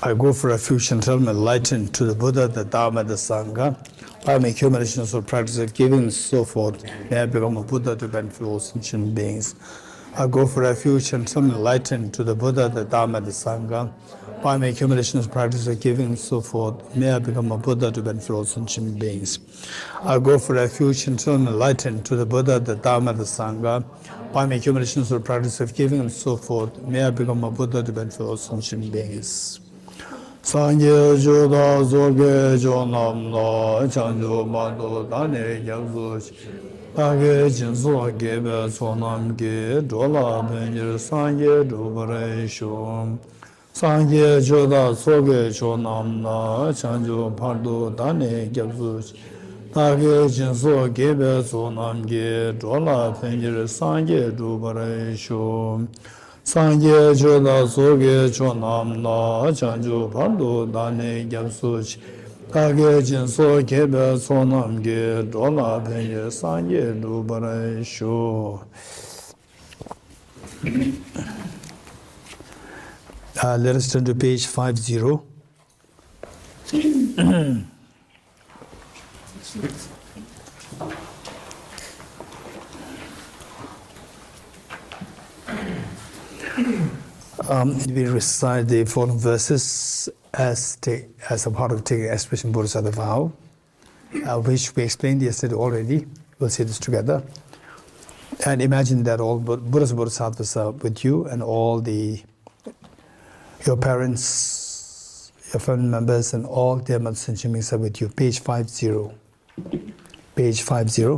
I go for refuge and tell my enlightened to the Buddha, the Dharma, the Sangha. I make accumulations of practice of giving and so forth. May I become a Buddha to benefit all sentient beings. I go for refuge and tell my enlightened to the Buddha, the Dharma, the Sangha. By my accumulations of practice of giving and so forth, may I become a Buddha to benefit all sentient beings. I go for refuge and tell my enlightened to the Buddha, the Dharma, the Sangha. By my accumulations of practice of giving and so forth, may I become a Buddha to benefit all sentient beings. Sangye Joda Zoge Jonam La Chanjo Mando Dane Yangzu Tage Jinsu Gebe Sonam Ge Dola Benjir Sangye Dubare Shum Sangye Joda Zoge Jonam La Chanjo Pardo Dane Yangzu Tage Jinsu Gebe Sonam Ge Dola Benjir Sangye Dubare Shum Sangye Joda Soge Chonam Na Chanju Pardo Dane Gyapsuch Tage Jinso Kebe Sonam Ge Dola Penye Sangye Dubare Shu. Let us turn to page 50. We recite the following verses as a part of taking expression Bodhisattva vow, which we explained yesterday already. We'll say this together. And imagine that all Buddhas and Bodhisattvas are with you, and all your parents, your family members, and all their mothers and beings are with you. Page 50. Page 50.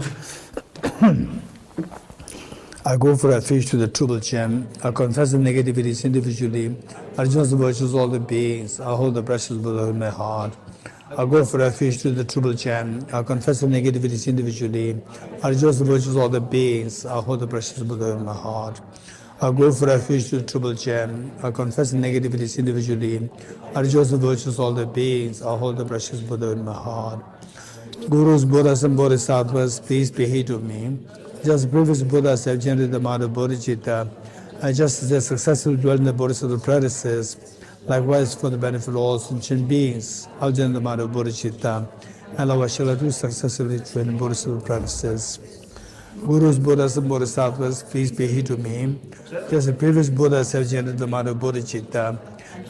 I go for refuge to the Triple Gem. I confess the negativities individually. I rejoice the virtues of all the beings. I hold the precious Buddha in my heart. I go for refuge to the Triple Gem. I confess the negativities individually. I rejoice the virtues of all the beings. I hold the precious Buddha in my heart. I go for refuge to the Triple Gem. I confess the negativities individually. I rejoice the virtues of all the beings. I hold the precious Buddha in my heart. Gurus, Buddhas, and Bodhisattvas, please be heed of me. Just as previous Buddhas have generated the mind of bodhicitta, and just as they successfully dwell in the bodhisattva practices, likewise for the benefit of all sentient beings, I'll generate the mind of bodhicitta, and likewise shall I do successfully dwell in bodhisattva practices. Gurus, Buddhas, and Bodhisattvas, please be heed to me. Just as previous Buddhas have generated the mind of bodhicitta,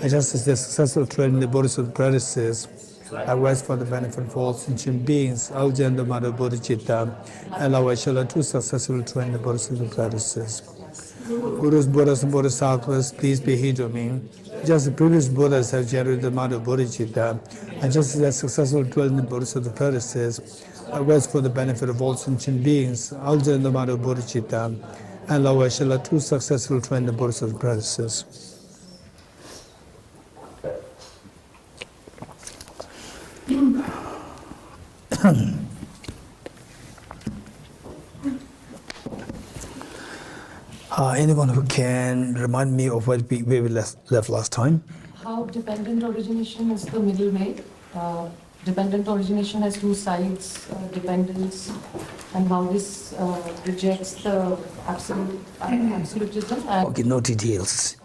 and just as they successfully dwell in the bodhisattva practices, likewise for the benefit of all sentient beings, I'll generate the mind of bodhicitta, and likewise shall I too successfully train the bodhisattva practices. Gurus, Buddhas, and Bodhisattvas, please be heed to me. Just as previous Buddhas have generated the mind of bodhicitta, and just as they successfully dwell in the bodhisattva practices, likewise for the benefit of all sentient beings, I'll generate the mind of bodhicitta, and likewise shall I too successfully train the bodhisattva practices. Anyone who can remind me of where we left last time? How dependent origination is the middle way. Dependent origination has two sides, dependence, and how this rejects the absolutism. And Okay, no details.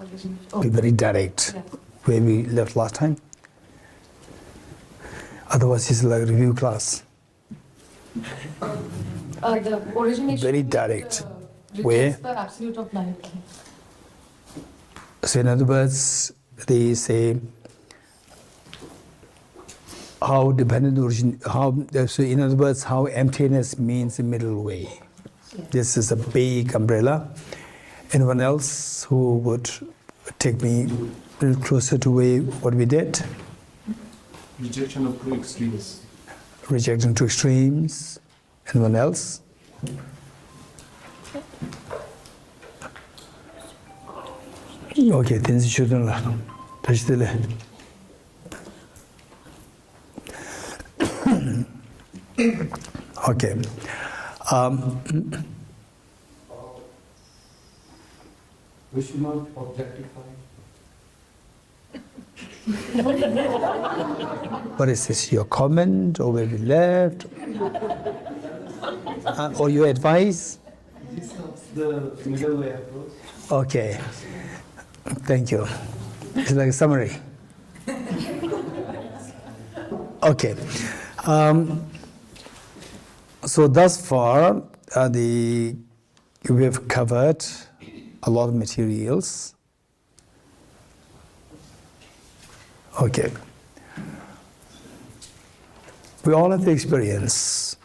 oh, Be very direct. yeah. Where we left last time. Otherwise, it's like a review class. The origination Very direct. rejects Where? the absolute of life. So in other words, they say how dependent origin, so in other words, how emptiness means the middle way. Yeah. This is a big umbrella. Anyone else who would take me a little closer to what we did? Rejection of two extremes. Rejecting two extremes. Anyone else? Okay, things shouldn't touch the left. Okay. We should not objectify. What is this? Your comment or where we left? Or your advice? This is the middle way approach. Okay. Thank you. It's like a summary. Okay. So thus far, we have covered a lot of materials. Okay. We all have the experience.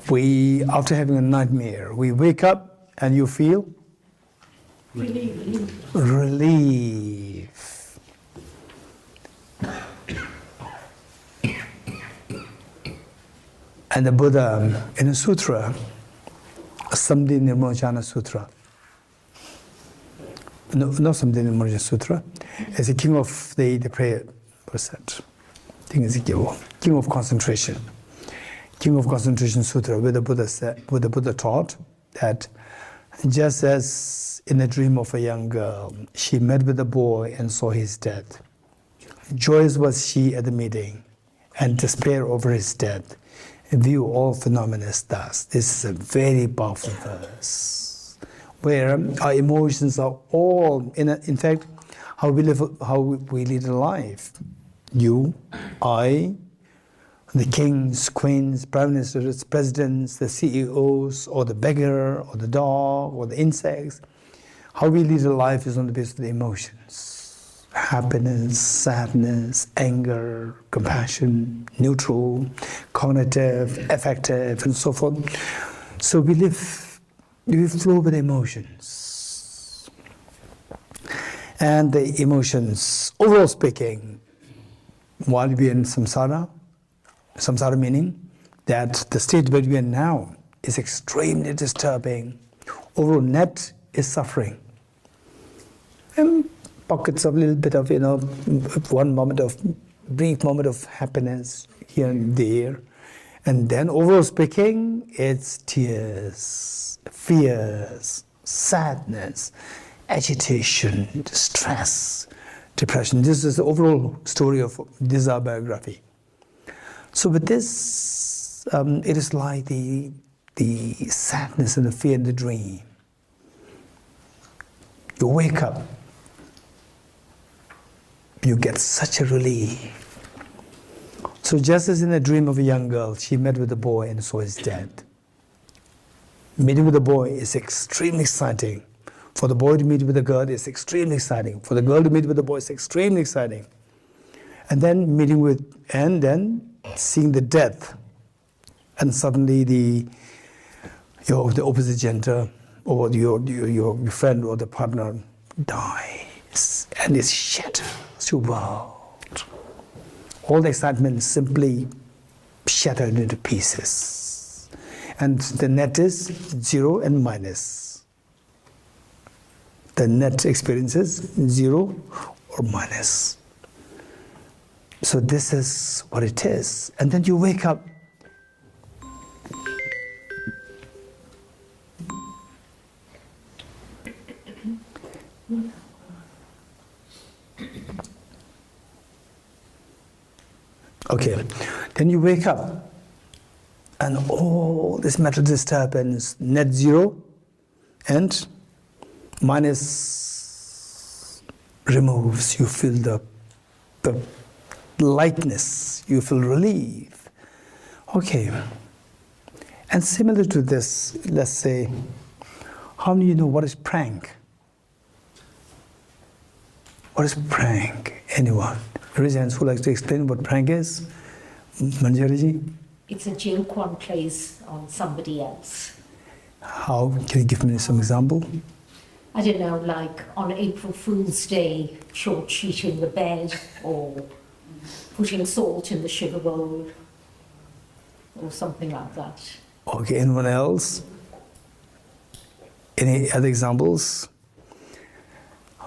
After having a nightmare, we wake up and you feel relief. And the Buddha, in a sutra, Samdhi Nirmojana Sutra, no, not Samdhi Nirmojana Sutra, as a king of the prayer, what's that? I think it's king of concentration. King of Concentration Sutra, where the Buddha taught that just as in a dream of a young girl, she met with a boy and saw his death. Joyous was she at the meeting, and despair over his death. View all phenomena thus. This is a very powerful verse, where our emotions are all, in fact, how we lead a life. You, I, the kings, queens, prime ministers, presidents, the CEOs, or the beggar, or the dog, or the insects. How we lead a life is on the basis of the emotions. Happiness, sadness, anger, compassion, neutral, cognitive, affective, and so forth. So we flow with emotions. And the emotions, overall speaking, while we are in samsara meaning that the state where we are now is extremely disturbing. Overall net is suffering. And pockets of a little bit of, brief moment of happiness here and there. And then overall speaking, it's tears, fears, sadness, agitation, stress, depression. This is the overall story of this our biography. So with this, it is like the sadness and the fear in the dream. You wake up, you get such a relief. So just as in a dream of a young girl, she met with a boy and saw his death. Meeting with a boy is extremely exciting. For the boy to meet with a girl is extremely exciting. For the girl to meet with a boy is extremely exciting. And then seeing the death, and suddenly the opposite gender or your friend or the partner dies and it shatters your world. All the excitement simply shattered into pieces. And the net is 0 and minus. The net experiences 0 or minus. So this is what it is. And then you wake up. Okay, then you wake up and all this mental disturbance, net 0 and minus removes. You feel the lightness, you feel relief. Okay, and similar to this, let's say, how many of you know what is prank? What is prank? Anyone? Raise hands who likes to explain what prank is? Manjari? It's a joke one plays on somebody else. How? Can you give me some example? I don't know, like on April Fool's Day, short-sheeting the bed, or putting salt in the sugar bowl, or something like that. Okay, anyone else? Any other examples?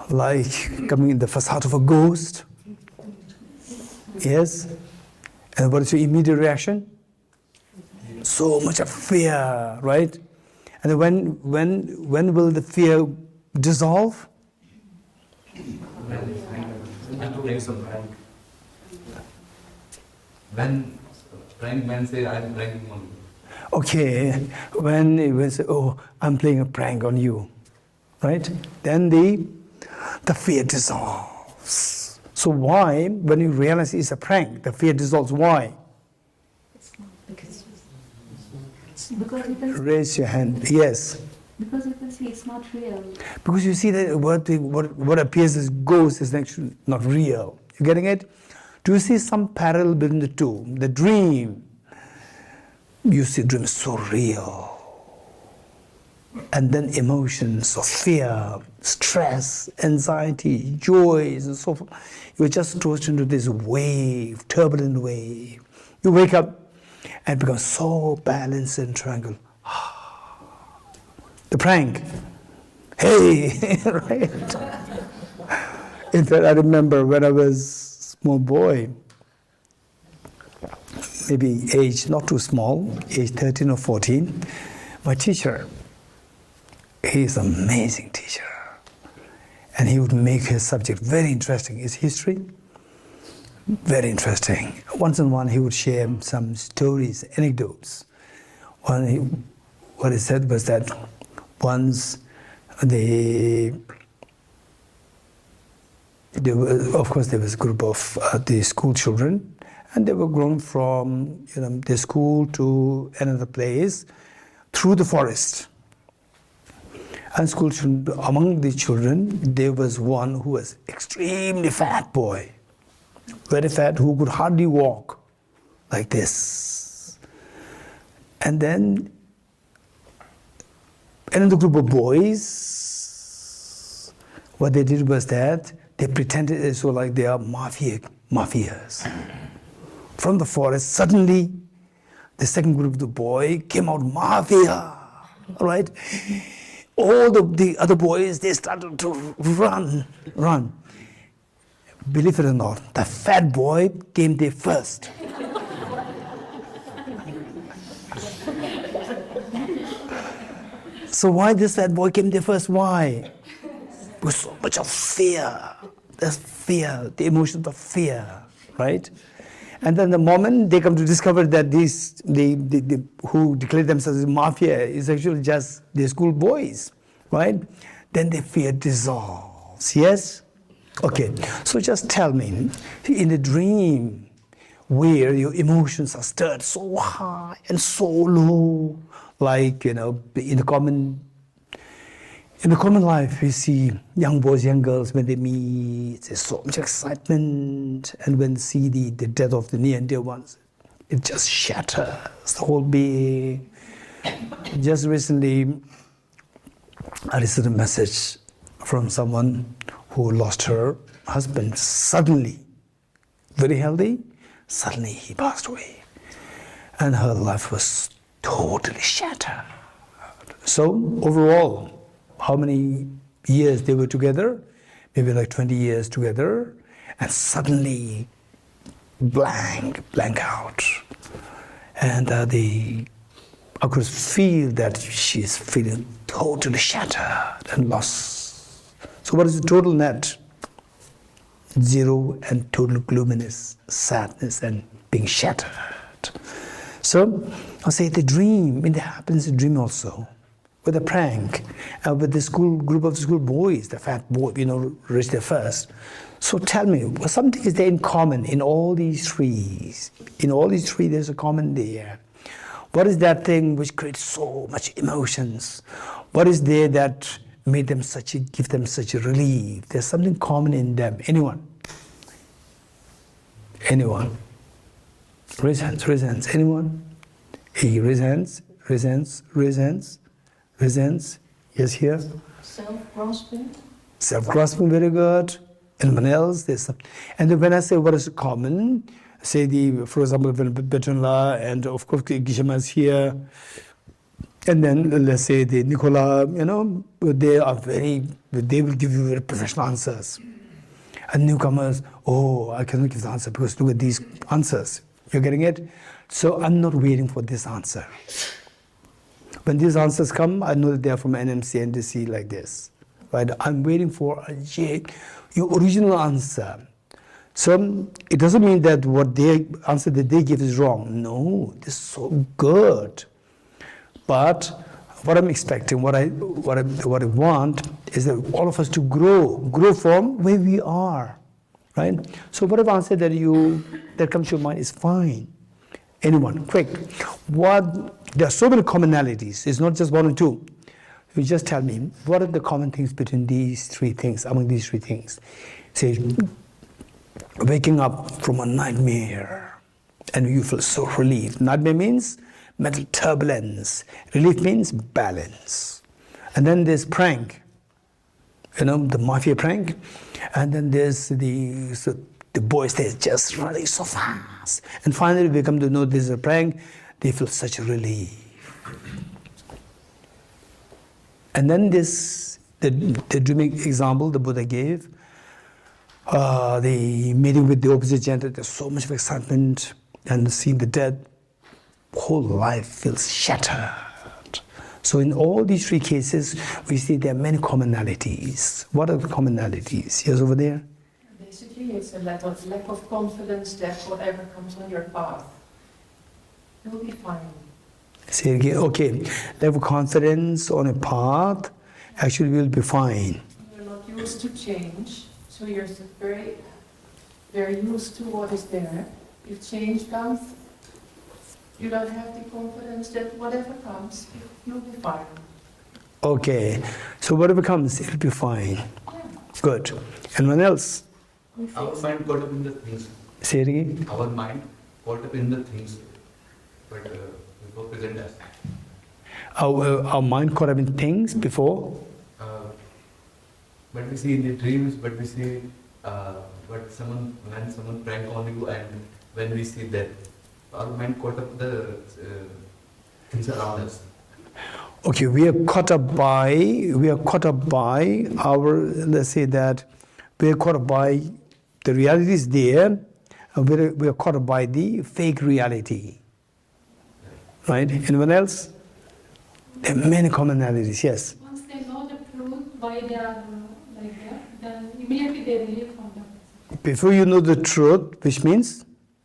Like coming in the facade of a ghost? Yes? And what is your immediate reaction? So much of fear, right? And when will the fear dissolve? When say I'm pranking on you. Okay, when say, oh, I'm playing a prank on you, right? Then the fear dissolves. So why, when you realize it's a prank, the fear dissolves? Why? Because Because you can, Raise your hand. Yes. because you can see it's not real. Because you see that what appears as ghost is actually not real. You getting it? Do you see some parallel between the two? The dream, you see dream is so real. And then emotions of fear, stress, anxiety, joys, and so forth. You're just tossed into this wave, turbulent wave. You wake up and become so balanced and tranquil. The prank. Hey, right? In fact, I remember when I was a small boy, maybe age not too small, age 13 or 14, my teacher, he's an amazing teacher. And he would make his subject very interesting. His history, very interesting. Once in a while, he would share some stories, anecdotes. What he said was that once there was a group of the school children, and they were going from the school to another place through the forest. And school children, among the children, there was one who was extremely fat boy, very fat, who could hardly walk like this. And then another group of boys, what they did was that they pretended as though like they are mafias. From the forest, suddenly, the second group of the boy came out, mafia, all right? All the other boys, they started to run. Believe it or not, the fat boy came there first. So why this fat boy came there first? Why? With so much of fear. There's fear, the emotion of fear, right? And then the moment they come to discover that these who declare themselves as mafia is actually just the school boys, right? Then the fear dissolves. Yes? Okay. So just tell me, in a dream where your emotions are stirred so high and so low, like in the common life, we see young boys, young girls, when they meet, there's so much excitement. And when they see the death of the near and dear ones, it just shatters the whole being. Just recently, I received a message from someone who lost her husband suddenly, very healthy, suddenly he passed away. And her life was totally shattered. So overall, how many years they were together? Maybe like 20 years together, and suddenly blank out. And they, of course, feel that she's feeling totally shattered and lost. So what is the total net? Zero and total gloominess, sadness, and being shattered. So I'll say the dream, it happens in dream also. With a prank, with the group of school boys, the fat boy, reached there first. So tell me, something is there in common in all these trees? In all these trees, there's a common there. What is that thing which creates so much emotions? What is there that made them give them such a relief? There's something common in them. Anyone? Anyone? Raise hands. Anyone? Hey, raise hands. Yes, here. Self-grasping. Self-grasping, very good. Anyone else? There's some. And then when I say what is common, say for example, Betronla, and of course Geshe is here, and then let's say the Nicola, they will give you very professional answers. And newcomers, I cannot give the answer because look at these answers. You're getting it? So I'm not waiting for this answer. When these answers come, I know that they are from NMC, NDC, like this. Right? I'm waiting for your original answer. So it doesn't mean that what answer that they give is wrong. No, this is so good. But what I'm expecting, what I want is that all of us to grow from where we are. right? So whatever answer that comes to your mind is fine. Anyone, quick. There are so many commonalities. It's not just one or two. You just tell me, what are the common things between these three things, among these three things? Say, waking up from a nightmare and you feel so relieved. Nightmare means mental turbulence. Relief means balance. And then there's prank, the mafia prank. And then there's the boys, they're just running so fast. And finally, we come to know this is a prank. They feel such a relief. And then the dreaming example the Buddha gave, the meeting with the opposite gender, there's so much of excitement, and seeing the dead, whole life feels shattered. So in all these three cases, we see there are many commonalities. What are the commonalities? Yes, over there? Basically, it's a lack of confidence that whatever comes on your path, you'll be fine. Say it again. Okay, level of confidence on a path, actually will be fine. You're not used to change, so you're very, very used to what is there. If change comes, you don't have the confidence that whatever comes, you'll be fine. Okay, so whatever comes, it'll be fine. Yeah. Good. Anyone else? Our mind caught up in the things. Say it again. Our mind caught up in the things. But before present as. Our mind caught up in things before. But we see in the dreams, but we see when someone prank on you, and when we see that, our mind caught up the things around us. Okay, we are caught up by our, let's say that we are caught up by the reality is there, and we are caught up by the fake reality. Right? Anyone else? There are many commonalities, yes. Once they know the truth, why they are like that, then immediately they relieve from that. Before you know the truth, which means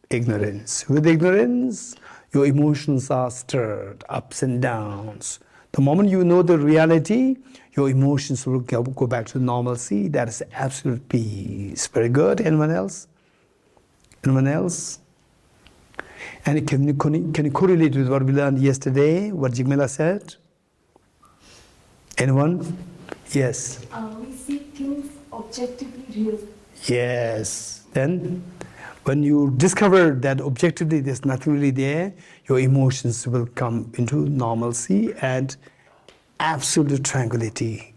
ignorance. With ignorance, your emotions are stirred, ups and downs. The moment you know the reality, your emotions will go back to normalcy. That is absolute peace. Very good. Anyone else? Anyone else? And can you correlate with what we learned yesterday, what Jigmela said? Anyone? Yes. We see things objectively real. Yes. Then, when you discover that objectively there's nothing really there, your emotions will come into normalcy and absolute tranquility,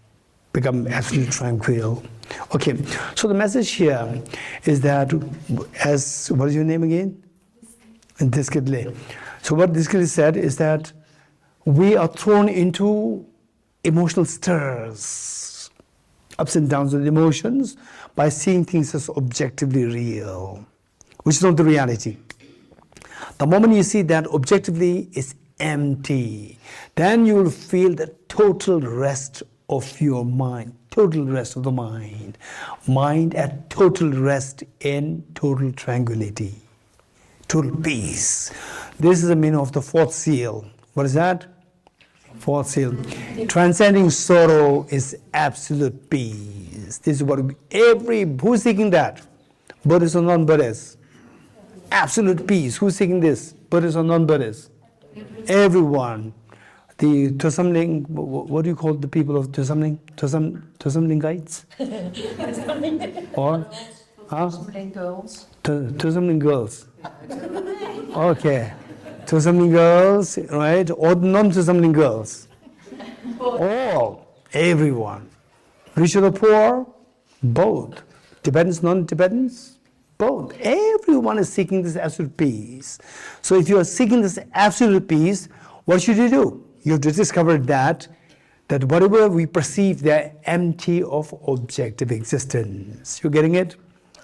become absolutely tranquil. Okay, so the message here is that, what is your name again? Diskidle. So what Diskidle said is that we are thrown into emotional stirs, ups and downs of emotions, by seeing things as objectively real, which is not the reality. The moment you see that objectively is empty, then you will feel the total rest of your mind, total rest of the mind at total rest in total tranquility, total peace. This is the meaning of the fourth seal. What is that? Fourth seal. Transcending sorrow is absolute peace. This is what who's seeking that? Buddhists or non-Buddhists? Absolute peace. Who's seeking this? Buddhists or non-Buddhists? Everyone. The Tosamling, what do you call the people of Tosamling? Tosamlingites? Or? Tosamling girls. Tosamling girls. Okay. Tosamling girls, right? Or non-Tosamling girls? All. Everyone. Rich or the poor? Both. Tibetans, non-Tibetans? Both. Everyone is seeking this absolute peace. So if you are seeking this absolute peace, what should you do? You have to discover that whatever we perceive, they're empty of objective existence. You getting it?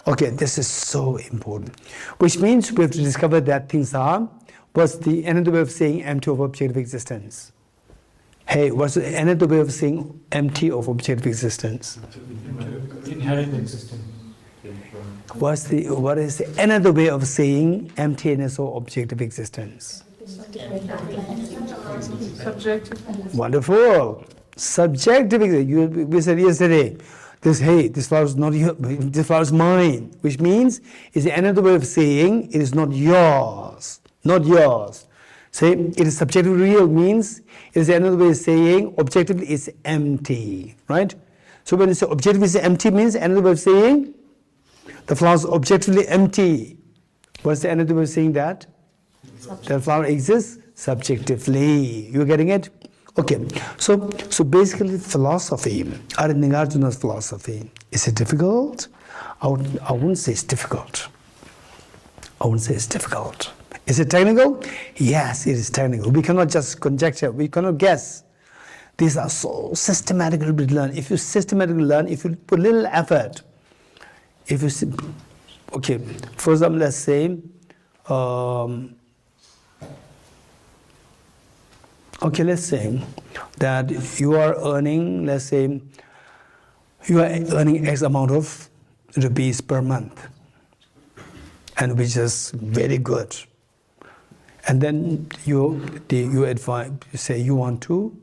Okay, this is so important. Which means we have to discover that things are, what's the another way of saying empty of objective existence? Hey, what's another way of saying empty of objective existence? Inherent existence. What is another way of saying emptiness of objective existence? Subjective. Wonderful. Subjective, we said yesterday, this flower is not your, this flower is mine, which means is another way of saying it is not yours, not yours. Say it is subjectively real means it is another way of saying objectively it's empty, right? So when you say objectively it's empty means another way of saying the flower is objectively empty. What's the another way of saying that? The flower exists subjectively. You getting it? Okay. So basically philosophy, Nagarjuna's philosophy, is it difficult? I wouldn't say it's difficult. I wouldn't say it's difficult. Is it technical? Yes, it is technical. We cannot just conjecture. We cannot guess. These are so systematically learned. If you systematically learn, if you put little effort, if you okay, for example, let's say, okay, let's say that you are earning, let's say, you are earning X amount of rupees per month, and which is very good. And then you advise, say you want to,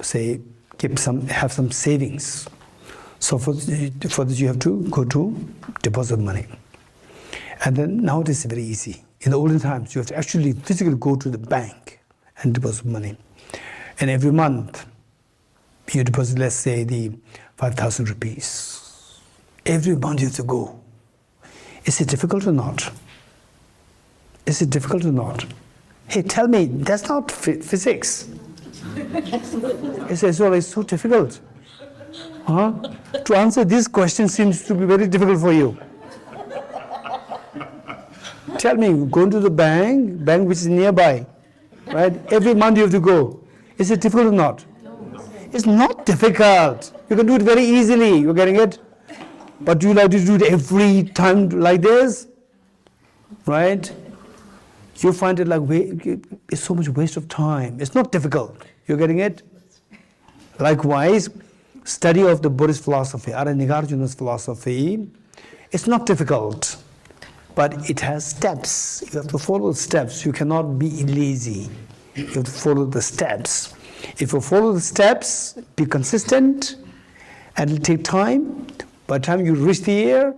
say, have some savings. So for this you have to go to deposit money. And then now it is very easy. In the olden times, you have to actually physically go to the bank and deposit money. And every month, you deposit, let's say, the 5,000 rupees. Every month you have to go. Is it difficult or not? Is it difficult or not? Hey, tell me, that's not physics. It's so difficult. Huh? To answer this question seems to be very difficult for you. Tell me, going to the bank which is nearby, right? Every month you have to go. Is it difficult or not? It's not difficult. You can do it very easily. You're getting it? But do you like to do it every time like this? Right? You find it like it's so much waste of time. It's not difficult. You're getting it? Likewise, study of the Buddhist philosophy, Nagarjuna's philosophy, it's not difficult, but it has steps. You have to follow the steps. You cannot be lazy. You have to follow the steps. If you follow the steps, be consistent, and it'll take time. By the time you reach the air,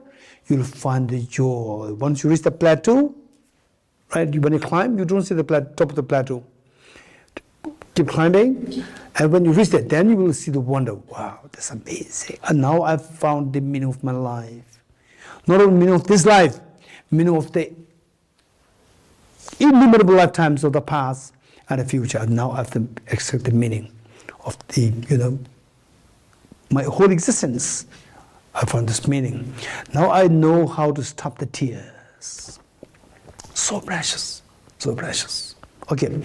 you'll find the joy. Once you reach the plateau, right? When you climb, you don't see the top of the plateau. Keep climbing, and when you reach that, then you will see the wonder. Wow, that's amazing. And now I've found the meaning of my life. Not only meaning of this life, meaning of the innumerable lifetimes of the past and the future. Now I have to accept the meaning of the, my whole existence. I found this meaning. Now I know how to stop the tears. So precious, so precious. Okay.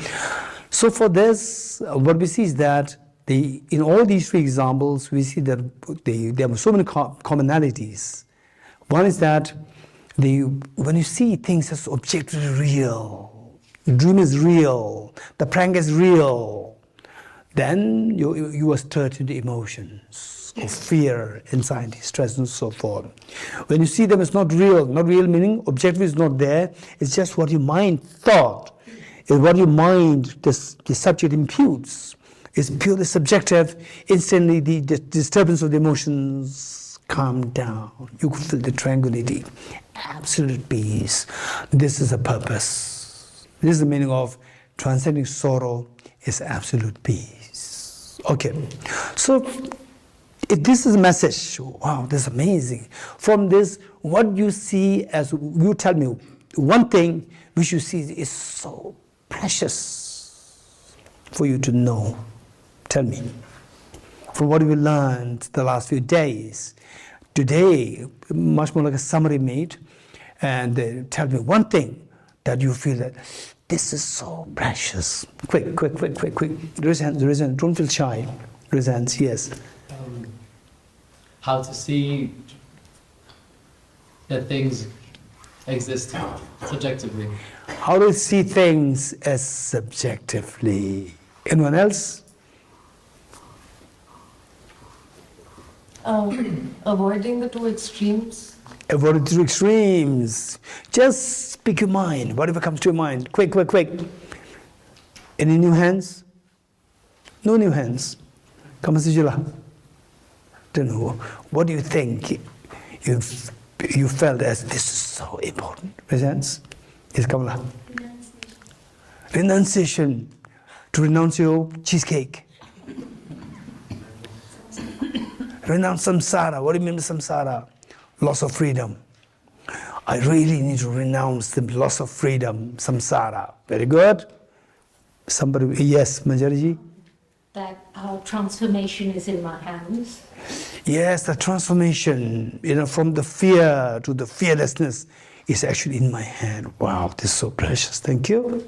So for this, what we see is that in all these three examples, we see that there are so many commonalities. One is that when you see things as objectively real, the dream is real, the prank is real, then you are stirred into emotions of fear, anxiety, stress, and so forth. When you see them as not real meaning objective is not there, it's just what your mind thought. Is what your mind, the subject imputes, is purely subjective. Instantly, the disturbance of the emotions calm down. You can feel the tranquility, absolute peace. This is a purpose. This is the meaning of transcending sorrow is absolute peace. Okay, so if this is a message, wow, this is amazing. From this, what you see as, you tell me one thing which you see is so precious for you to know. Tell me. From what we learned the last few days, today, much more like a summary made, and tell me one thing that you feel that this is so precious. Quick. Raise hands. Don't feel shy. Raise hands, yes. How to see that things exist subjectively. How to see things as subjectively. Anyone else? Avoiding the two extremes. Avoid the two extremes. Just speak your mind, whatever comes to your mind. Quick. Any new hands? No new hands. Come on, Sijula. Don't know. What do you think you felt as this is so important? Presents? Yes, Kamala. Renunciation. To renounce your cheesecake. Renounce samsara. What do you mean by samsara? Loss of freedom. I really need to renounce the loss of freedom, samsara. Very good. Somebody, yes, Manjari? That our transformation is in my hands. Yes, the transformation, from the fear to the fearlessness is actually in my hand. Wow, this is so precious. Thank you.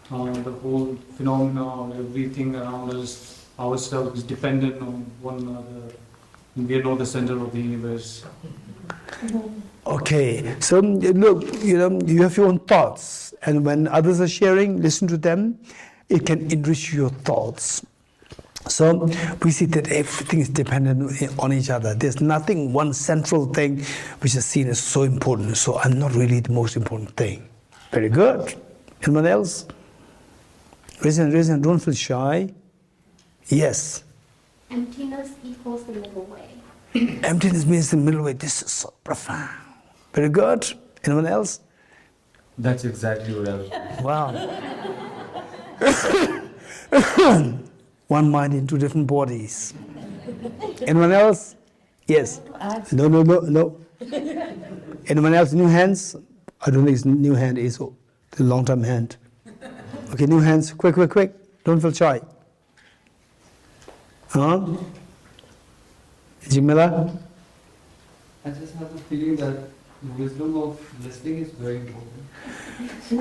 The whole phenomena, everything around us, ourselves is dependent on one another. We are not the center of the universe. Okay, so look, you have your own thoughts, and when others are sharing, listen to them. It can enrich your thoughts. So we see that everything is dependent on each other. There's nothing, one central thing, which is seen as so important. So I'm not really the most important thing. Very good. Anyone else? Raise, don't feel shy. Yes. Emptiness equals the middle way. Emptiness means the middle way. This is so profound. Very good. Anyone else? That's exactly what I was. Wow. One mind in two different bodies. Anyone else? Yes. No. Anyone else? New hands? I don't think it's new hand. It's the long-term hand. Okay, new hands. Quick. Don't feel shy. Jimela? I just have the feeling that the wisdom of listening is very important.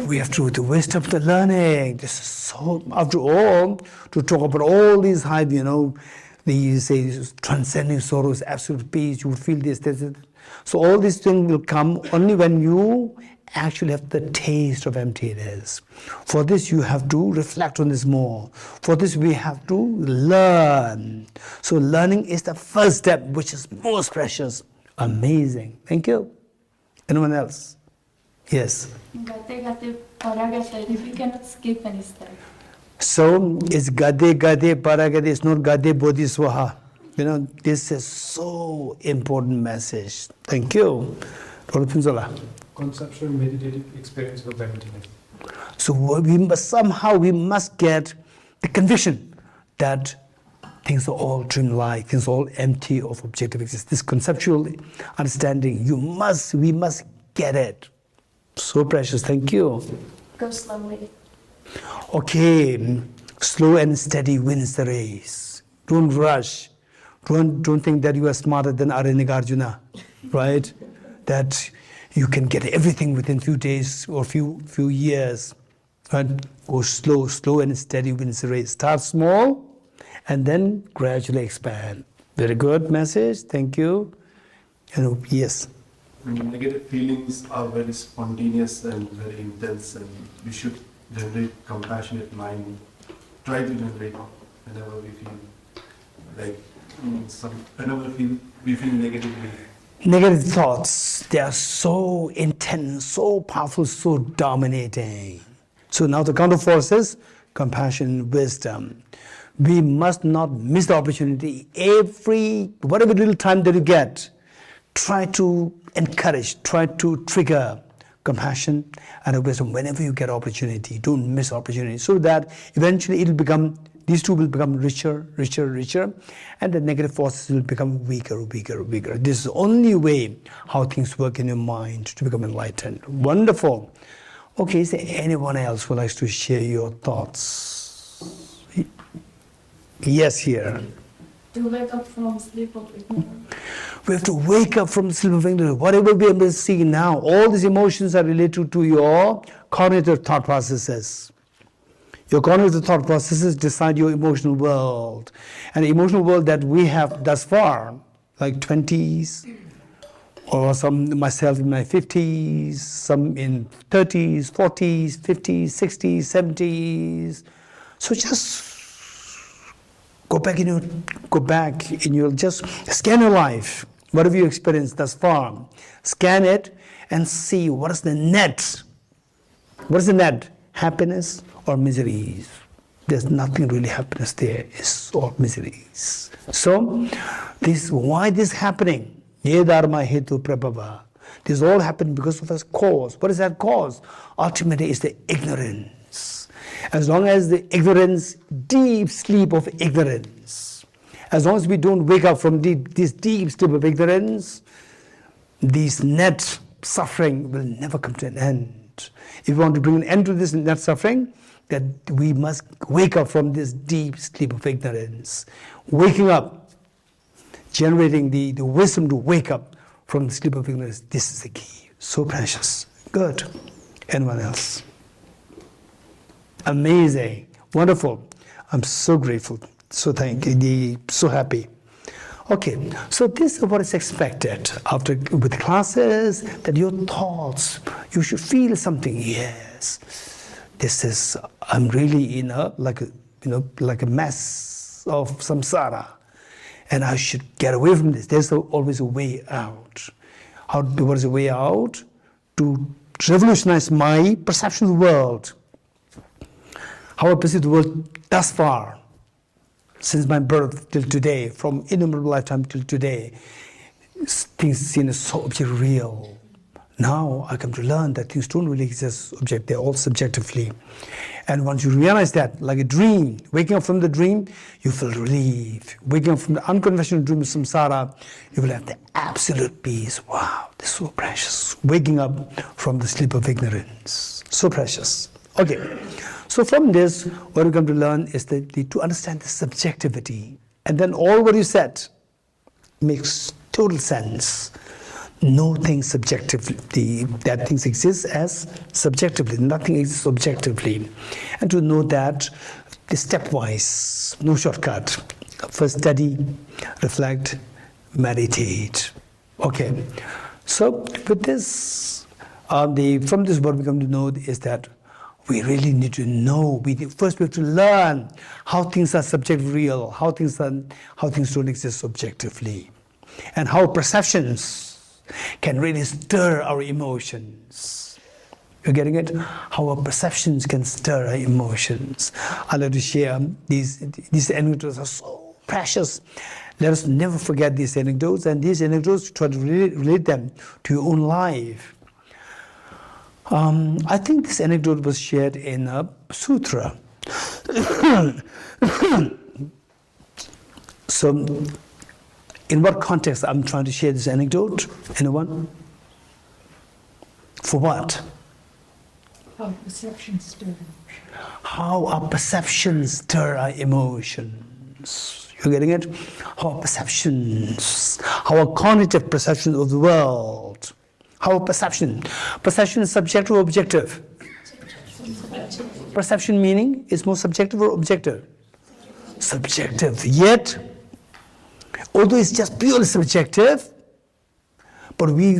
We have to the wisdom of the learning. This is so, after all, to talk about all these high, these say transcending sorrows, absolute peace, you will feel this. So all these things will come only when you actually have the taste of emptiness. For this, you have to reflect on this more. For this, we have to learn. So learning is the first step, which is most precious. Amazing. Thank you. Anyone else? Yes. Gate, paragate, if you cannot skip any step. So it's gade, paragade. It's not gade, bodhiswaha. This is so important message. Thank you. Conceptual meditative experience of emptiness. So we must get the conviction that things are all dreamlike, things are all empty of objective existence. This conceptual understanding, we must get it. So precious, thank you. Go slowly. Okay, slow and steady wins the race. Don't rush. Don't think that you are smarter than Arjuna, right? That you can get everything within few days or few years. Right? Go slow and steady wins the race. Start small and then gradually expand. Very good message. Thank you. Yes. Negative feelings are very spontaneous and very intense, and we should generate compassionate mind. Try to generate whenever we feel like whenever we feel negatively. Negative thoughts, they are so intense, so powerful, so dominating. So now the counter force is compassion, wisdom. We must not miss the opportunity. Whatever little time that you get, try to encourage, try to trigger compassion and wisdom whenever you get opportunity. Don't miss opportunity, so that eventually these two will become richer, and the negative forces will become weaker. This is the only way how things work in your mind to become enlightened. Wonderful. Okay, is there anyone else who likes to share your thoughts? Yes, here. To wake up from sleep of ignorance. We have to wake up from the sleep of ignorance. Whatever we are seeing now, all these emotions are related to your cognitive thought processes. Your cognitive thought processes decide your emotional world. And the emotional world that we have thus far, like 20s, or myself in my 50s, some in 30s, 40s, 50s, 60s, 70s. So just go back in your, just scan your life, whatever you experienced thus far. Scan it and see what is the net. What is the net? Happiness or miseries? There's nothing really happiness there. It's all miseries. So, why this happening? Ye dharma hetu prabhava. This all happened because of a cause. What is that cause? Ultimately, it's the ignorance. As long as the ignorance, deep sleep of ignorance, as long as we don't wake up from this deep sleep of ignorance, this net suffering will never come to an end. If we want to bring an end to this net suffering, that we must wake up from this deep sleep of ignorance. Waking up, generating the wisdom to wake up from the sleep of ignorance, this is the key. So precious. Good. Anyone else? Amazing. Wonderful. I'm so grateful. So so happy. Okay, so this is what is expected after with classes, that your thoughts, you should feel something. Yes, this is, I'm really in like a mess of samsara, and I should get away from this. There's always a way out. What is the way out? To revolutionize my perception of the world. How I perceive the world thus far, since my birth till today, from innumerable lifetime till today, things seen as so real. Now I come to learn that things don't really exist object, they're all subjectively. And once you realize that, like a dream, waking up from the dream, you feel relief. Waking up from the unconventional dream of samsara, you will have the absolute peace. Wow, this is so precious. Waking up from the sleep of ignorance. So precious. Okay. So from this, what we come to learn is to understand the subjectivity. And then all what you said makes total sense. No thing subjectively, that things exist as subjectively, nothing exists objectively. And to know that the stepwise, no shortcut. First study, reflect, meditate. Okay. So with this, from this what we come to know is that we really need to know. First, we have to learn how things are subjectively real, how things don't exist objectively, and how perceptions can really stir our emotions. You're getting it? How our perceptions can stir our emotions. I'd like to share these anecdotes are so precious. Let us never forget these anecdotes, and these anecdotes, try to relate them to your own life. I think this anecdote was shared in a sutra. So, in what context I'm trying to share this anecdote? Anyone? For what? How perceptions stir. How our perceptions stir our emotions. You're getting it? How our perceptions, how our cognitive perceptions of the world. How perception is subjective or objective? Perception meaning is more subjective or objective? Subjective. Yet, although it's just purely subjective, but we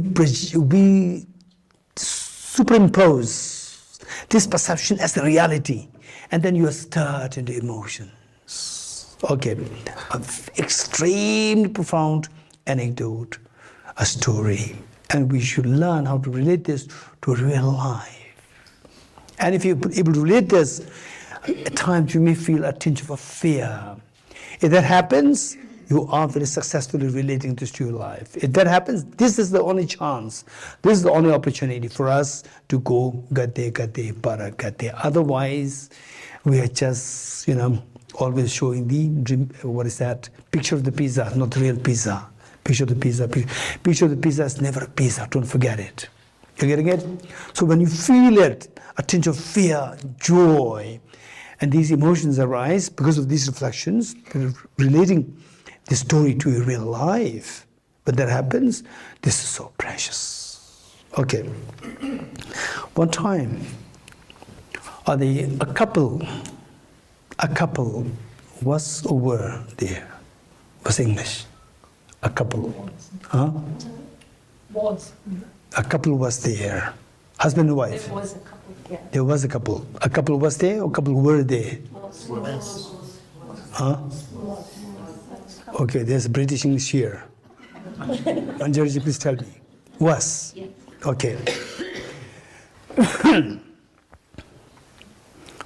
superimpose this perception as the reality, and then you are stirred into emotions. Okay, an extremely profound anecdote, a story. And we should learn how to relate this to real life. And if you're able to relate this, at times you may feel a tinge of a fear. If that happens, you are very successfully relating this to your life. If that happens, this is the only chance. This is the only opportunity for us to go gate, para gate. Otherwise, we are just, always showing the dream, what is that? Picture of the pizza, not the real pizza. Picture of the pizza. Picture of the pizza is never a pizza. Don't forget it. You're getting it? So when you feel it, a tinge of fear, joy, and these emotions arise because of these reflections, relating the story to your real life. When that happens, this is so precious. Okay. One time, a couple was over there. Was English. A couple. Huh? Was. A couple was there. Husband and wife. There was a couple, yeah. There was a couple. A couple was there or a couple were there? Huh? Okay, there's British English here. Anjali, please tell me. Was? Yeah. Okay.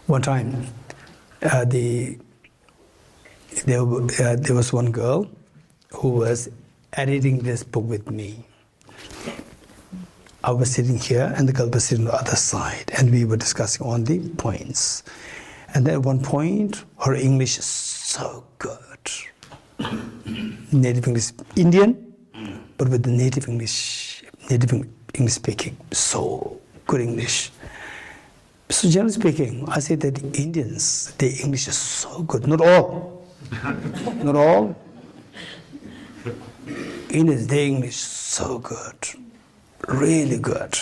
One time, there was one girl who was editing this book with me. I was sitting here and the girl was sitting on the other side, and we were discussing on the points. And then at one point, her English is so good. Native English, Indian, but with the native English speaking, so good English. So generally speaking, I say that Indians, their English is so good. Not all. Not all. Indians, their English so good. Really good.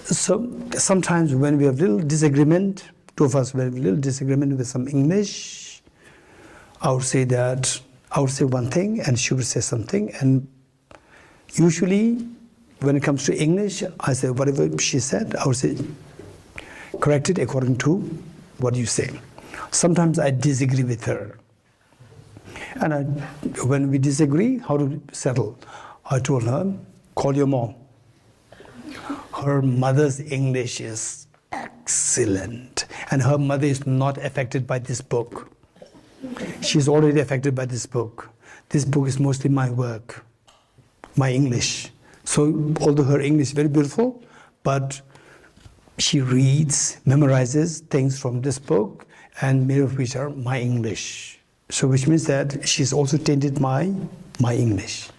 So sometimes when we have little disagreement, two of us have little disagreement with some English, I would say one thing and she would say something, and usually when it comes to English, I say whatever she said, I would say correct it according to what you say. Sometimes I disagree with her. And when we disagree, how to settle? I told her, call your mom. Her mother's English is excellent, and her mother is not affected by this book. She's already affected by this book. This book is mostly my work, my English. So although her English is very beautiful, but she reads, memorizes things from this book, and many of which are my English. So which means that she's also tainted my English.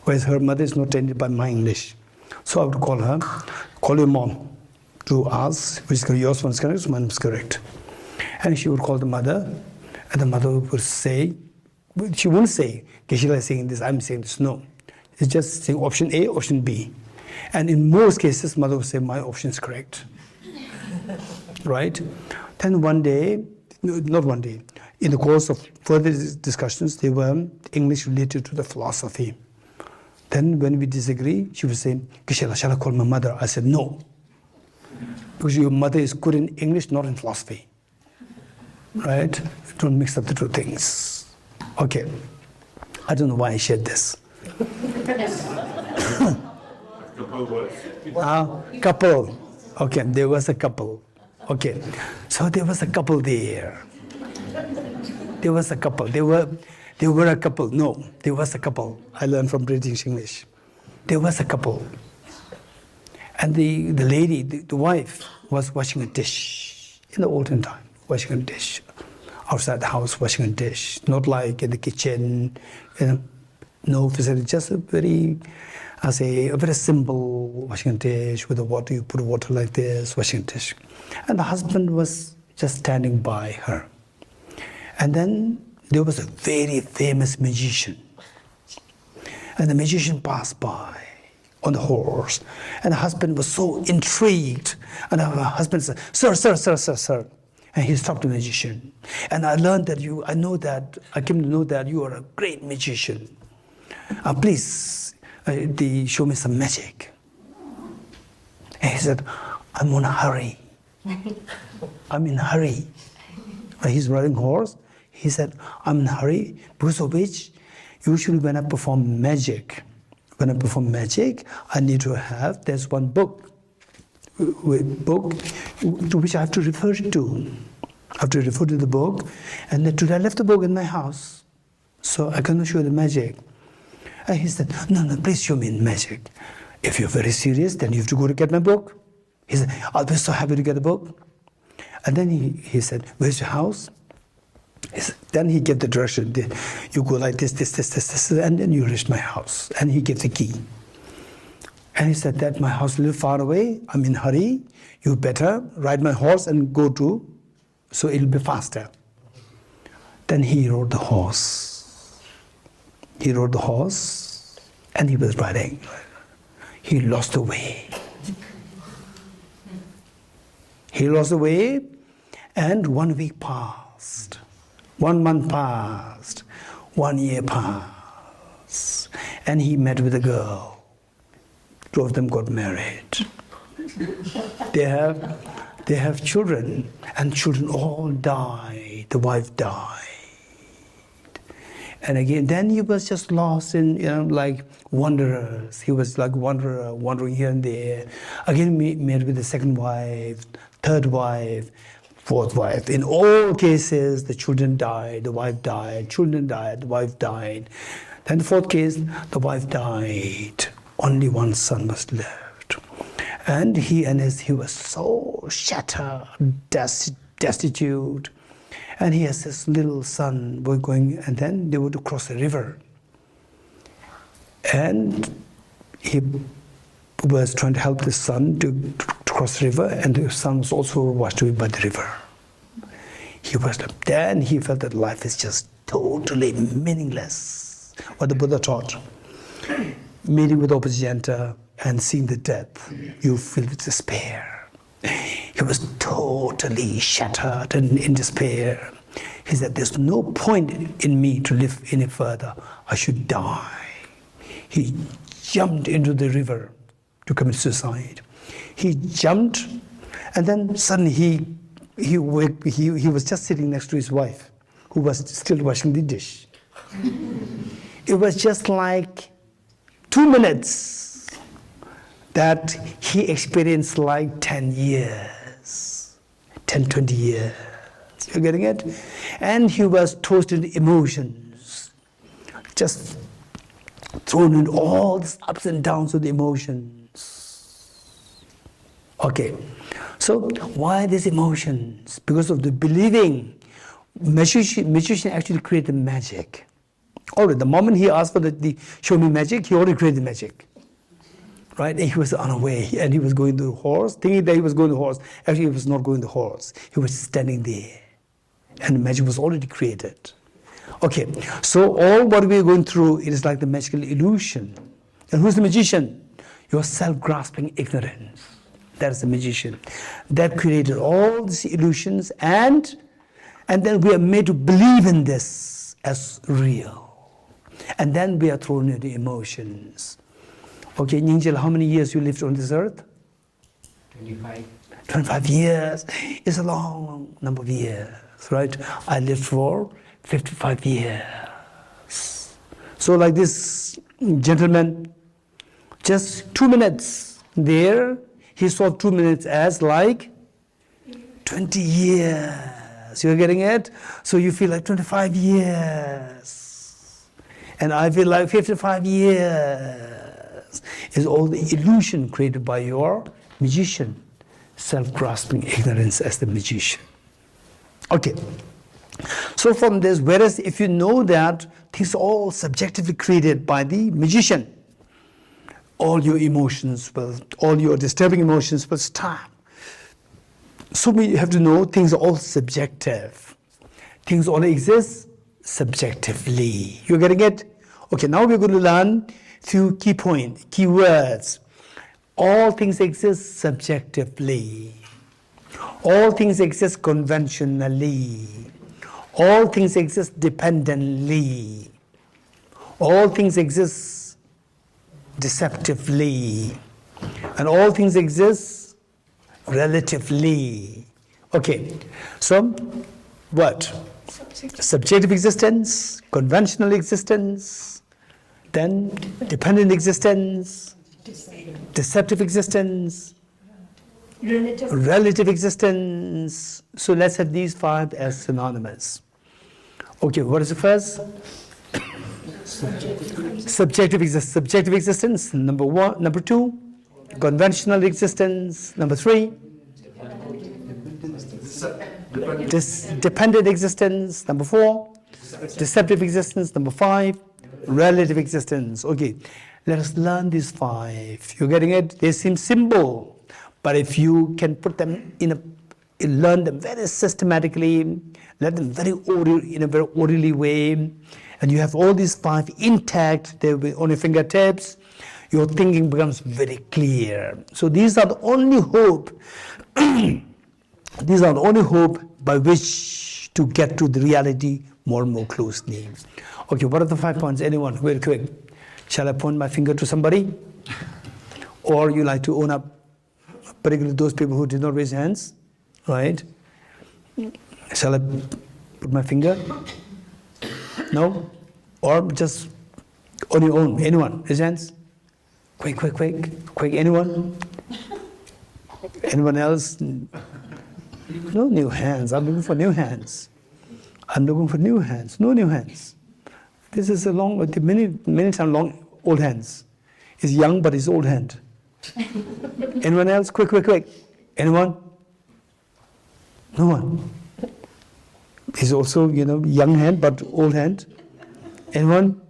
Whereas her mother is not tainted by my English. So I would call her, call your mom to ask which is correct. Yours one's correct, mine is correct. And she would call the mother, and the mother would say, she wouldn't say, Geshe is saying this, I'm saying this. No. It's just saying option A, option B. And in most cases, mother would say, my option is correct. Right? Then one day, not one day, in the course of further discussions, they were English related to the philosophy. Then when we disagree, she would say, Geshe, shall I call my mother? I said, no. Because your mother is good in English, not in philosophy. Right? Don't mix up the two things. Okay. I don't know why I shared this. Couple. Okay, there was a couple. Okay. So there was a couple there. There was a couple. They were a couple. No, there was a couple. I learned from British English. There was a couple. And the lady, the wife, was washing a dish in the olden time, washing a dish. Outside the house, washing a dish. Not like in the kitchen, no facility, just a very simple washing a dish with the water. You put water like this, washing a dish. And the husband was just standing by her. And then there was a very famous magician. And the magician passed by on the horse. And the husband was so intrigued. And her husband said, sir, sir, sir, sir, sir. And he stopped the magician. And I learned that I came to know that you are a great magician. Please, show me some magic. And he said, I'm in a hurry. I'm in a hurry. He's riding horse. He said, I'm in a hurry, because of which, usually when I perform magic, I need to have, there's one book to which I have to refer to. I have to refer to the book, and then today I left the book in my house, so I cannot show the magic. And he said, no, please show me magic. If you're very serious, then you have to go to get my book. He said, I'll be so happy to get the book. And then he said, where's your house? Then he gave the direction. You go like this, and then you reach my house. And he gave the key. And he said that my house is a little far away. I'm in a hurry. You better ride my horse and go to, so it'll be faster. Then he rode the horse. And he was riding. He lost the way. And 1 week passed. 1 month passed. 1 year passed. And he met with a girl. 2 of them got married. They have children, and children all died. The wife died. And again, then he was just lost in, like wanderers. He was like wanderer, wandering here and there. Again, he met with the second wife, third wife, fourth wife. In all cases, the children died, the wife died, children died, the wife died. Then the fourth case, the wife died. Only one son was left. And he was so shattered, destitute. And he has this little son going, and then they would cross the river. And he was trying to help the son to cross the river, and the son was also washed away by the river. Then he felt that life is just totally meaningless. What the Buddha taught. Meeting with Opajjhanta and seeing the death, you feel despair. He was totally shattered and in despair. He said, there's no point in me to live any further. I should die. He jumped into the river to commit suicide. He jumped, and then suddenly he was just sitting next to his wife, who was still washing the dish. It was just like 2 minutes that he experienced like 10 years, 10, 20 years. You're getting it? And he was toasted in emotions, just thrown in all the ups and downs of the emotions. Okay, so why these emotions? Because of the believing. Magician actually created magic. Already, the moment he asked for the show me magic, he already created magic. Right? And he was on a way, and he was going to the horse, thinking that he was going to the horse. Actually, he was not going to the horse. He was standing there, and the magic was already created. Okay, so all what we are going through, it is like the magical illusion. And who's the magician? Your self-grasping ignorance. That is the magician. That created all these illusions, and then we are made to believe in this as real. And then we are thrown into emotions. Okay, Nyingchil, how many years you lived on this earth? 25. 25 years. It's a long number of years, right? I lived for 55 years. So like this gentleman, just 2 minutes there, he saw 2 minutes as like 20 years. You're getting it? So you feel like 25 years. And I feel like 55 years. Is all the illusion created by your magician. Self-grasping ignorance as the magician. Okay. So from this, whereas if you know that things are all subjectively created by the magician, all your emotions all your disturbing emotions will stop. So we have to know things are all subjective. Things only exist subjectively. You're getting it? Okay, now we're going to learn few key points, key words. All things exist subjectively. All things exist conventionally. All things exist dependently. All things exist deceptively. And all things exist relatively. Okay, so what? Subjective existence, conventional existence, then dependent existence, deceptive existence, relative existence. So let's have these 5 as synonymous. Okay, what is the first? Subjective existence, number 1. Number 2, conventional existence. Number 3, dependent existence. Number 4, deceptive existence. Number 5, relative existence. Okay, let us learn these 5. You're getting it? They seem simple, but if you can put them learn them very systematically, learn them in a very orderly way, and you have all these 5 intact, they'll be on your fingertips, your thinking becomes very clear. So these are the only hope. These are the only hope by which to get to the reality more and more closely. Okay, what are the 5 points? Anyone, very quick. Shall I point my finger to somebody? Or you like to own up, particularly those people who did not raise hands, right? Shall I put my finger? No? Or just on your own? Anyone? Raise hands? Quick, anyone? Anyone else? No new hands. I'm looking for new hands. I'm looking for new hands. No new hands. This is a long, many times long, old hands. It's young, but it's old hand. Anyone else? Quick, quick, quick. Anyone? No one. It's also, young hand, but old hand. Anyone?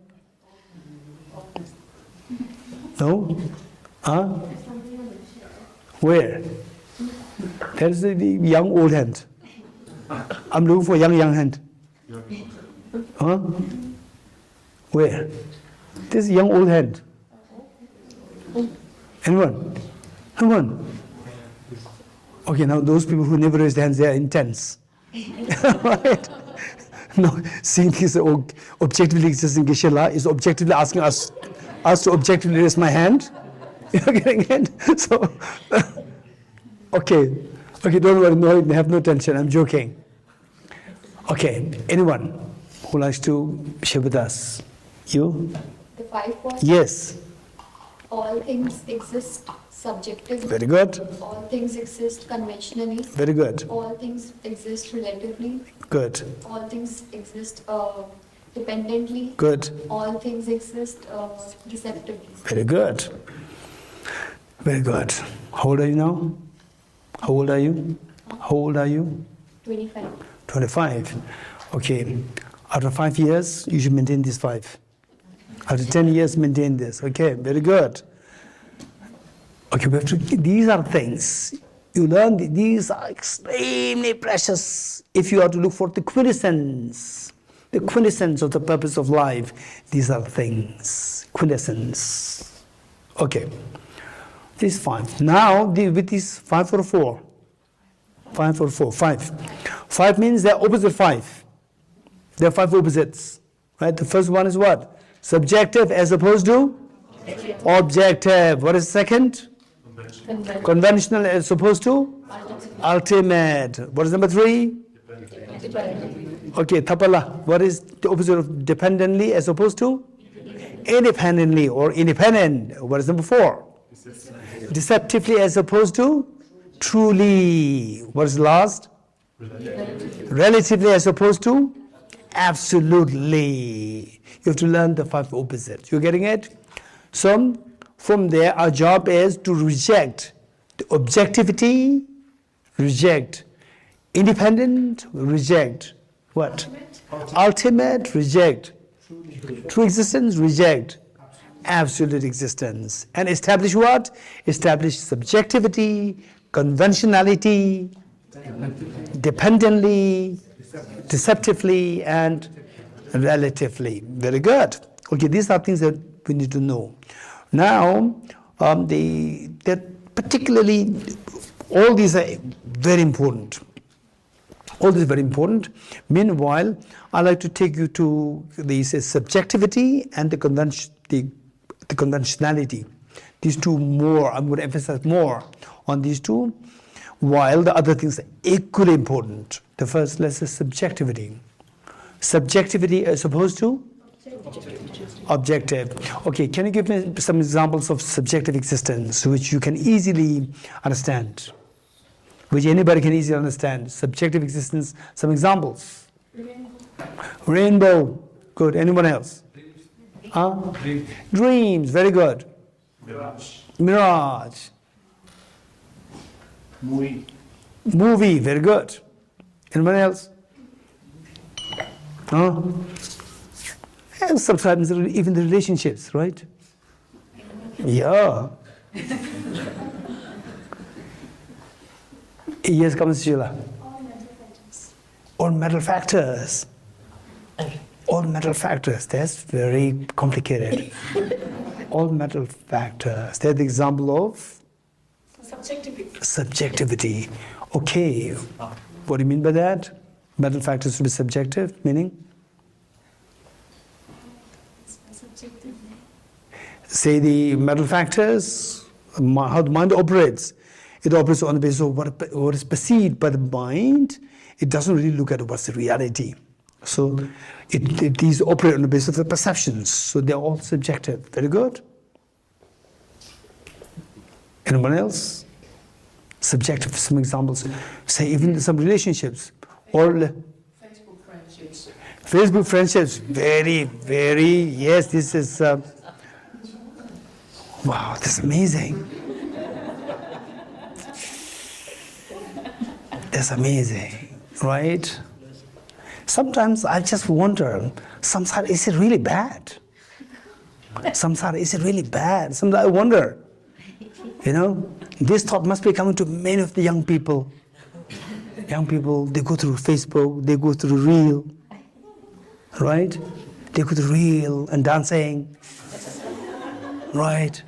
No? Huh? Where? There's the young old hand. I'm looking for young hand. Huh? Where? This young old hand. Anyone? Anyone? Okay, now those people who never raise their hands, they are intense. Right? No, seeing this objectively existing Geshe La is objectively asking us to objectively raise my hand. You're getting it? So, okay, don't worry, no, have no tension, I'm joking. Okay, anyone who likes to share with us? You? The 5 points. Yes. All things exist subjectively. Very good. All things exist conventionally. Very good. All things exist relatively. Good. All things exist dependently. Good. All things exist deceptively. Very good. Very good. How old are you now? How old are you? How old are you? 25. 25. Okay. After 5 years, you should maintain these 5. After 10 years, maintain this. Okay, very good. Okay, we have to, these are things. You learn these are extremely precious if you are to look for the quintessence of the purpose of life. These are things. Quintessence. Okay. These 5. Now, with these 5 or 4? 5 or 4? 5. 5 means they're opposite 5. There are 5 opposites. Right? The first one is what? Subjective as opposed to? Objective. What is second? Conventional as opposed to? Ultimate. What is number 3? Okay, Thapala. What is the opposite of dependently as opposed to? Independently or independent. What is number 4? Deceptively as opposed to? Truly. What is last? Relatively as opposed to? Absolutely. You have to learn the 5 opposites. You're getting it? So, from there, our job is to reject the objectivity, reject independent, reject what? Ultimate, reject true existence, reject absolute existence. And establish what? Establish subjectivity, conventionality, dependently, deceptively, and relatively. Very good. Okay, these are things that we need to know. Now, particularly, all these are very important. All this is very important. Meanwhile, I'd like to take you to the subjectivity and the conventionality. These 2 more, I'm going to emphasize more on these 2, while the other things are equally important. The first, let's say subjectivity. Subjectivity as opposed to? Objective. Okay, can you give me some examples of subjective existence which you can easily understand? Which anybody can easily understand. Subjective existence, some examples. Rainbow. Good. Anyone else? Huh? Dreams. Very good. Mirage. Movie. Very good. Anyone else? Huh? And sometimes even the relationships, right? Yeah. Yes, come on, Sheila. All mental factors. All mental factors. That's very complicated. All mental factors. That's the example of? Subjectivity. Okay. What do you mean by that? Mental factors to be subjective, meaning? Say the mental factors, how the mind operates. It operates on the basis of what is perceived by the mind. It doesn't really look at what's the reality. So these operate on the basis of the perceptions. So they're all subjective. Very good. Anyone else? Subjective, some examples. Say even some relationships or Facebook friendships. Facebook friendships. Very, very, yes, this is, wow, this is amazing. That's amazing, right? Sometimes I just wonder, samsara, is it really bad? Samsara, is it really bad? Sometimes I wonder, this thought must be coming to many of the young people. Young people, they go through Facebook, they go through Reel, right? They go through Reel and dancing, right?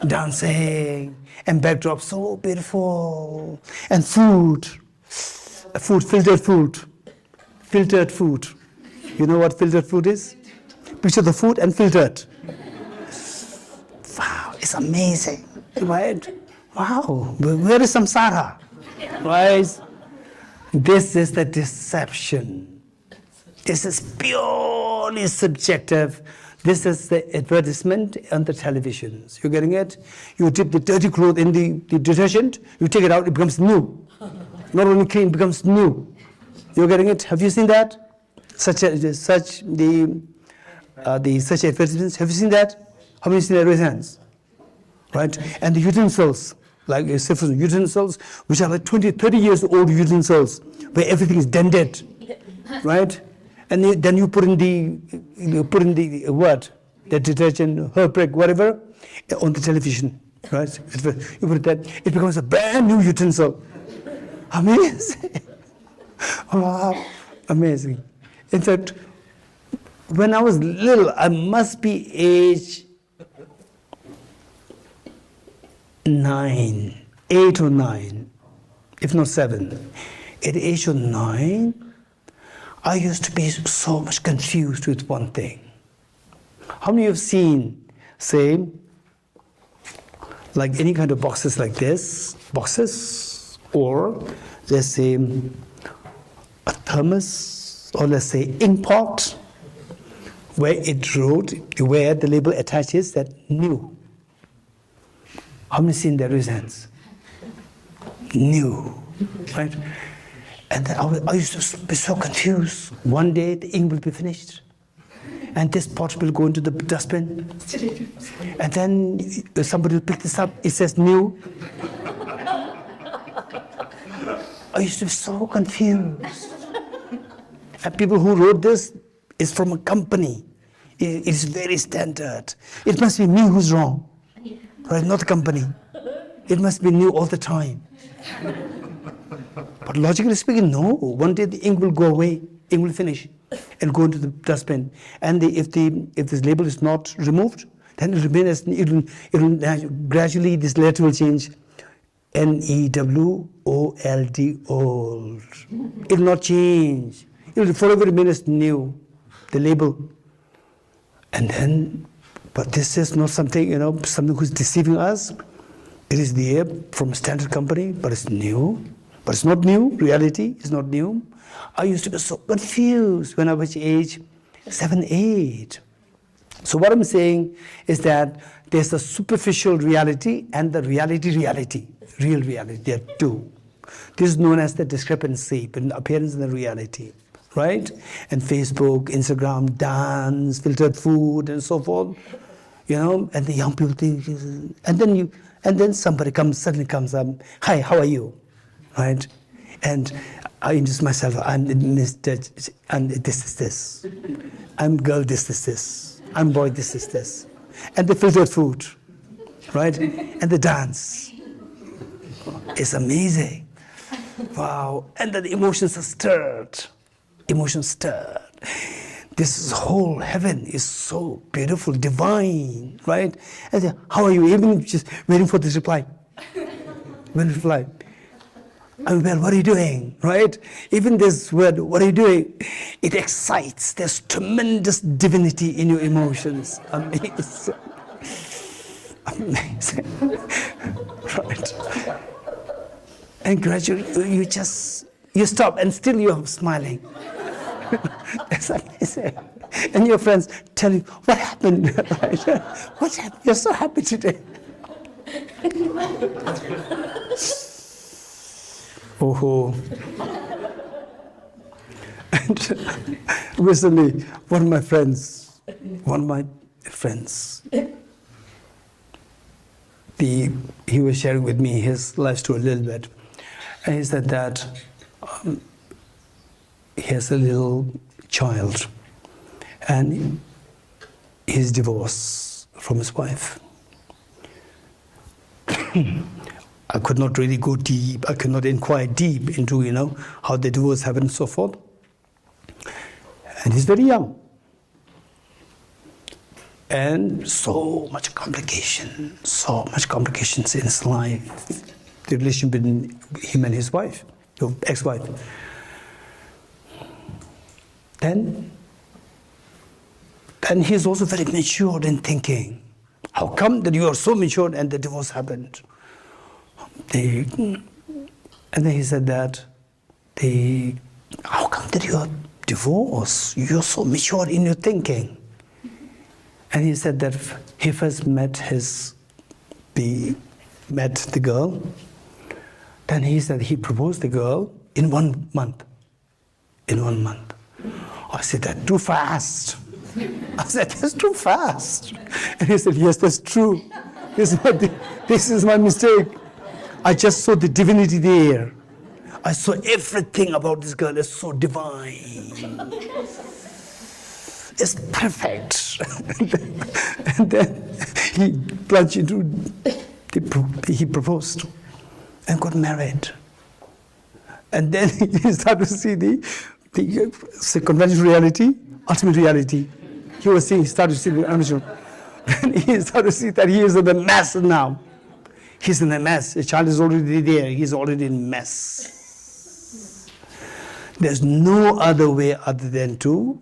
Dancing, and backdrop so beautiful, and food, filtered food. You know what filtered food is? Picture the food and filtered. Wow, it's amazing, right? Wow, where is samsara, right? This is the deception. This is purely subjective. This is the advertisement on the televisions. You're getting it? You dip the dirty cloth in the detergent, you take it out, it becomes new. Not only clean, it becomes new. You're getting it? Have you seen that? Such advertisements. Have you seen that? How many seen that? Raise hands. Right? And the utensils, like utensils, which are like 20, 30 years old utensils, where everything is dented. Right? And then you put in the what? The detergent, Herbrick, whatever, on the television. Right? You put that, it becomes a brand new utensil. Amazing. Wow. Amazing. In fact, when I was little, I must be age 8 or 9, if not 7. At the age of 9, I used to be so much confused with one thing. How many have seen, say, like any kind of boxes like this, or let's say a thermos, or let's say ink pot, where the label attaches that new. How many seen that? Raise hands. New, right? And then I used to be so confused. One day the ink will be finished, and this pot will go into the dustbin, and then somebody will pick this up. It says new. I used to be so confused. And people who wrote this is from a company. It is very standard. It must be me who's wrong, right? Not the company. It must be new all the time. But logically speaking, no. One day the ink will go away, ink will finish, and go into the dustbin. And if this label is not removed, then it remains. It'll gradually, this letter will change. NEWOLD, old. It will not change. It will forever remain as new, the label. And then, but this is not something, something who's deceiving us. It is there from a standard company, but it's new. But it's not new. Reality is not new. I used to be so confused when I was age 7, 8. So what I'm saying is that there's the superficial reality and the reality, real reality. There are two. This is known as the discrepancy between the appearance and the reality, right? And Facebook, Instagram, dance, filtered food, and so forth. And the young people think, and then somebody suddenly comes up, hi, how are you, right? And I introduce myself, I'm Mr. and this is this. I'm girl, this is this. I'm boy, this is this. And the filtered food, right? And the dance. It's amazing. Wow. And then the emotions are stirred. This whole heaven is so beautiful, divine, right? And then, how are you? Even just waiting for this reply. I'm well, what are you doing, right? Even this word, what are you doing? It excites. There's tremendous divinity in your emotions. Amazing. Right. And gradually you stop and still you're smiling. That's amazing. And your friends tell you, what happened? What happened? You're so happy today. Oh. And recently, one of my friends, he was sharing with me his life story a little bit. And he said that he has a little child and he's divorced from his wife. I could not really go deep, I could not inquire deep into, how the divorce happened and so forth. And he's very young. And so much complications in his life. The relationship between him and his wife, your ex-wife. Then he's also very matured in thinking. How come that you are so matured and the divorce happened? And then he said that, how come that you are divorced? You're so mature in your thinking. And he said that he first met the girl. Then he said he proposed the girl in 1 month. In 1 month. I said, that's too fast. I said, that's too fast. And he said, yes, that's true. This is my mistake. I just saw the divinity there. I saw everything about this girl is so divine. It's perfect. And then he plunged into, he proposed and got married. And then he started to see the conventional reality, ultimate reality. He started to see the unusual. Then he started to see that he is in the mess now. He's in a mess. The child is already there. He's already in mess. There's no other way other than to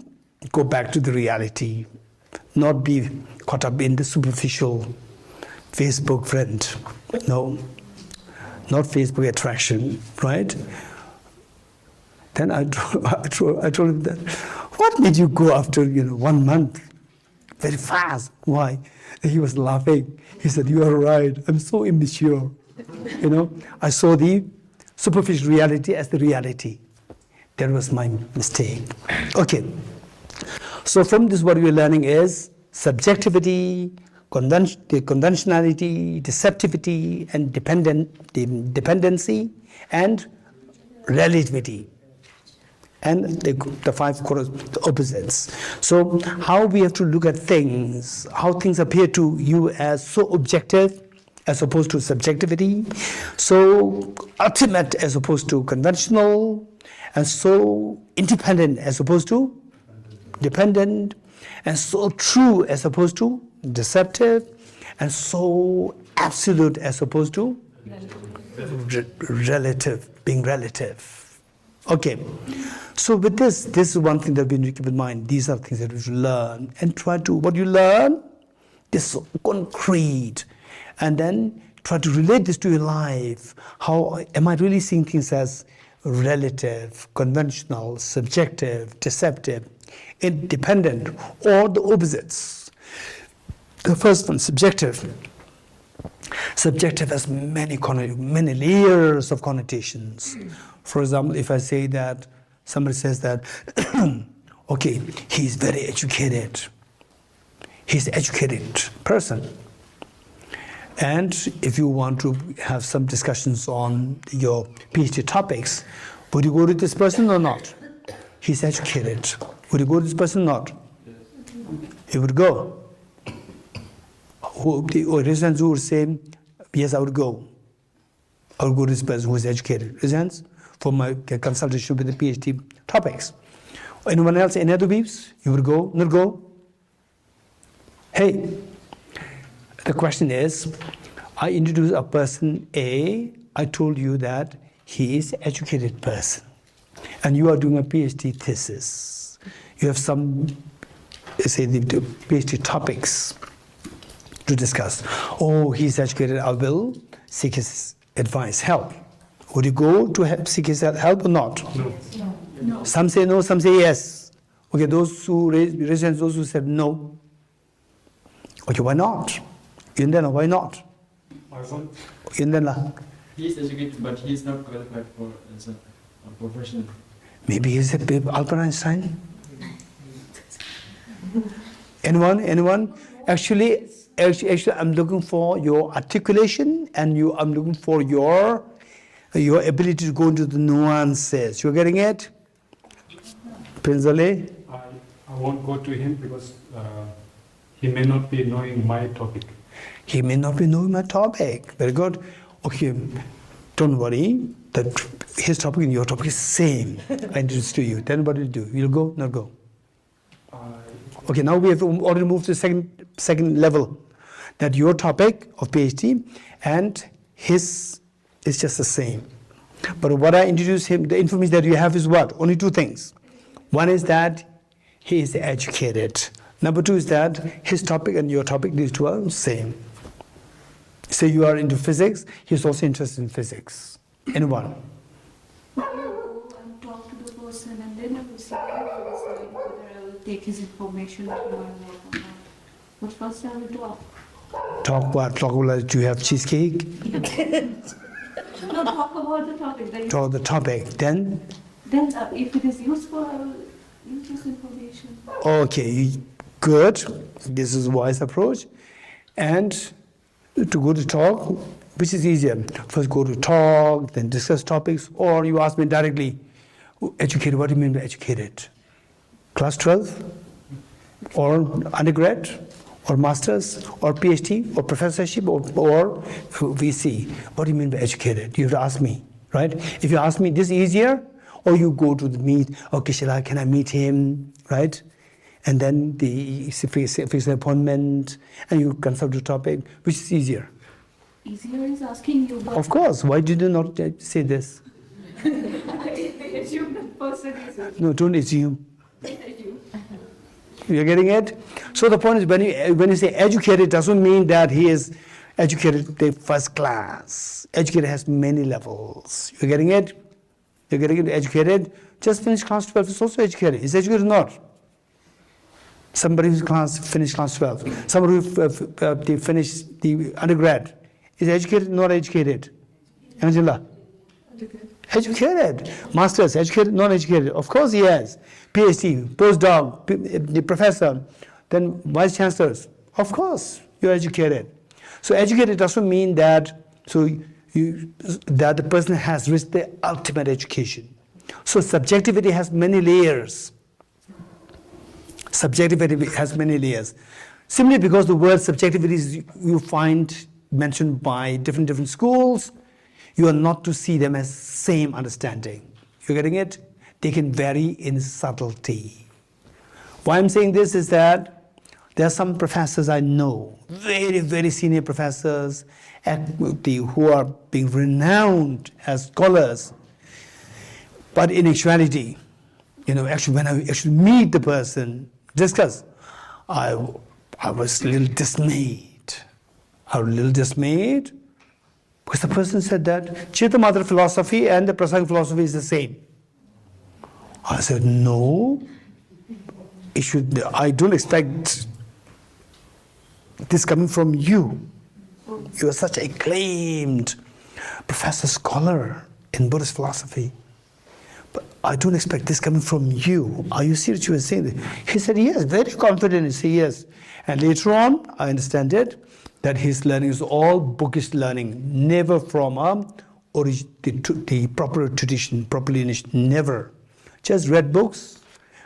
go back to the reality, not be caught up in the superficial Facebook friend. No, not Facebook attraction, right? Then I told him that, what made you go after 1 month? Very fast. Why? And he was laughing. He said, you are right. I'm so immature. I saw the superficial reality as the reality. That was my mistake. Okay. So from this, what we're learning is subjectivity, conventionality, deceptivity, and dependency, and relativity. And the 5 opposites. So how we have to look at things, how things appear to you as so objective as opposed to subjectivity, so ultimate as opposed to conventional, and so independent as opposed to dependent, and so true as opposed to deceptive, and so absolute as opposed to relative, being relative. Okay, so with this is one thing that we need to keep in mind. These are things that we should learn and try to, what you learn, this is concrete, and then try to relate this to your life. How am I really seeing things as relative, conventional, subjective, deceptive, independent, or the opposites? The first one, subjective. Subjective has many layers of connotations. For example, if I say that, somebody says that, okay, he's very educated. He's an educated person. And if you want to have some discussions on your PhD topics, would you go to this person or not? He's educated. Would you go to this person or not? He would go. The reasons who would say, yes, I would go. I would go to this person who is educated. Reasons? For my consultation with the PhD topics. Anyone else, any other views? You would go, not go? Hey, the question is, I introduced a person A, I told you that he is an educated person. And you are doing a PhD thesis. You have some, say, the PhD topics to discuss. Oh, he's educated, I will seek his advice, help. Would you go to seek his help or not? No. Some say no, some say yes. Okay, those who raised hands, those who said no. Okay, why not? Why not? He's educated, but he's not qualified for as a professional. Maybe he's a bit Albert Einstein. Anyone? Actually, I'm looking for your articulation, and I'm looking for your ability to go into the nuances. You're getting it? Prince Ali? I won't go to him because he may not be knowing my topic. He may not be knowing my topic. Very good. Okay, don't worry. That his topic and your topic is same. I introduce to you. Then what do you do? You'll go, not go. Okay, now we have already moved to the second level. That your topic of PhD and his is just the same. But what I introduce him, the information that you have is what? Only two things. One is that he is educated. Number two is that his topic and your topic, these two are the same. So you are into physics, he's also interested in physics. Anyone? I will talk to the person and then I will see whether I will take his information to my work or not. But first I will talk. Talk what? Talk about, do you have cheesecake? No, talk about the topic. Then, Talk the topic. Then if it is useful, I will use this information. okay, good. This is a wise approach. And to go to talk, which is easier? First go to talk, then discuss topics, or you ask me directly, educated, what do you mean by educated? Class 12? Or undergrad? Or master's? Or PhD? Or professorship? Or VC? What do you mean by educated? You have to ask me, right? If you ask me, this is easier, or you go to the meet, okay, can I meet him, right? And then fix an appointment, and you consult the topic, which is easier. Easier is asking you. Of course. Why did you not say this? Assume that person is. No, don't assume. You're getting it? So the point is, when you say educated, doesn't mean that he is educated the first class. Educated has many levels. You're getting it? You're getting it? Educated. Just finished class 12 is also educated. Is educated or not? Somebody who's finished class 12. Somebody who finished the undergrad. Is educated, not educated? Angela? Educated. Masters, educated, not educated? Of course he has. PhD, postdoc, the professor, then vice chancellors. Of course, you're educated. So educated doesn't mean that that the person has reached the ultimate education. So subjectivity has many layers. Subjectivity has many layers. Simply because the word subjectivity is, you find mentioned by different schools, you are not to see them as same understanding. You're getting it? They can vary in subtlety. Why I'm saying this is that there are some professors I know, very senior professors, who are being renowned as scholars. But in actuality, actually when I actually meet the person, discuss, I was a little dismayed. Because the person said that Chittamatra philosophy and the Prasanga philosophy is the same. I said, no, I don't expect this coming from you. You are such an acclaimed professor scholar in Buddhist philosophy. But I don't expect this coming from you. Are you serious? You were saying that? He said, yes, very confident. He said, yes. And later on, I understand it, that his learning is all bookish learning, never from the proper tradition, proper lineage, never. Just read books,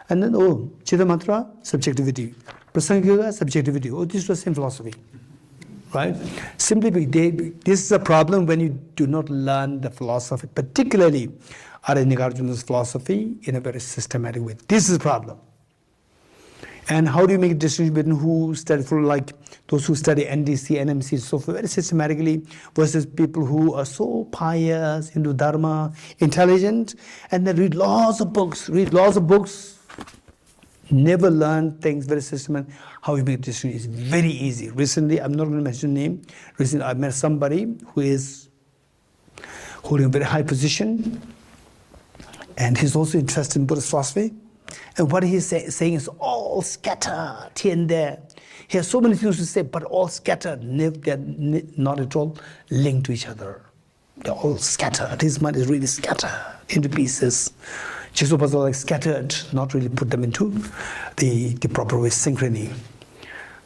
and then, Chittamatra, subjectivity. Prasanga Yoga, subjectivity. This was the same philosophy. Right? Simply, this is a problem when you do not learn the philosophy, particularly Nagarjuna's philosophy, in a very systematic way. This is a problem. And how do you make a distinction between who study like those who study NDC, NMC, so very systematically, versus people who are so pious, into Dharma, intelligent, and they read lots of books, never learn things very systematic. How you make a distinction is very easy. Recently, I'm not going to mention name, recently I met somebody who is holding a very high position, and he's also interested in Buddhist philosophy. And what he's saying is all scattered here and there. He has so many things to say, but all scattered, they're not at all linked to each other. They're all scattered. His mind is really scattered into pieces. Jigsaw are like scattered, not really put them into the proper way, synchrony.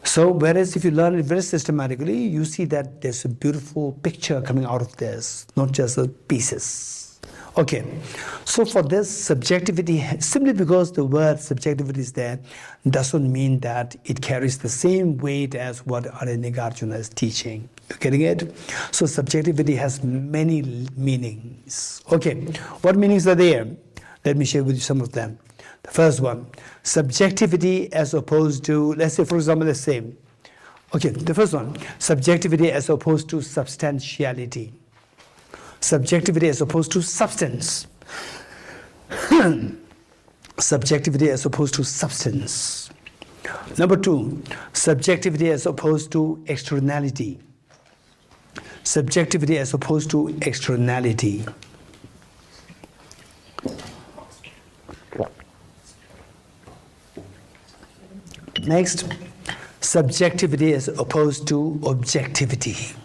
So whereas if you learn it very systematically, you see that there's a beautiful picture coming out of this, not just the pieces. Okay, so for this subjectivity, simply because the word subjectivity is there, doesn't mean that it carries the same weight as what Nagarjuna is teaching. You getting it? So subjectivity has many meanings. Okay, what meanings are there? Let me share with you some of them. The first one, subjectivity as opposed to, let's say, for example, let's say, okay, the first one, subjectivity as opposed to substantiality. Subjectivity as opposed to substance. Subjectivity as opposed to substance. Number two, subjectivity as opposed to externality. Subjectivity as opposed to externality. Next, subjectivity as opposed to objectivity.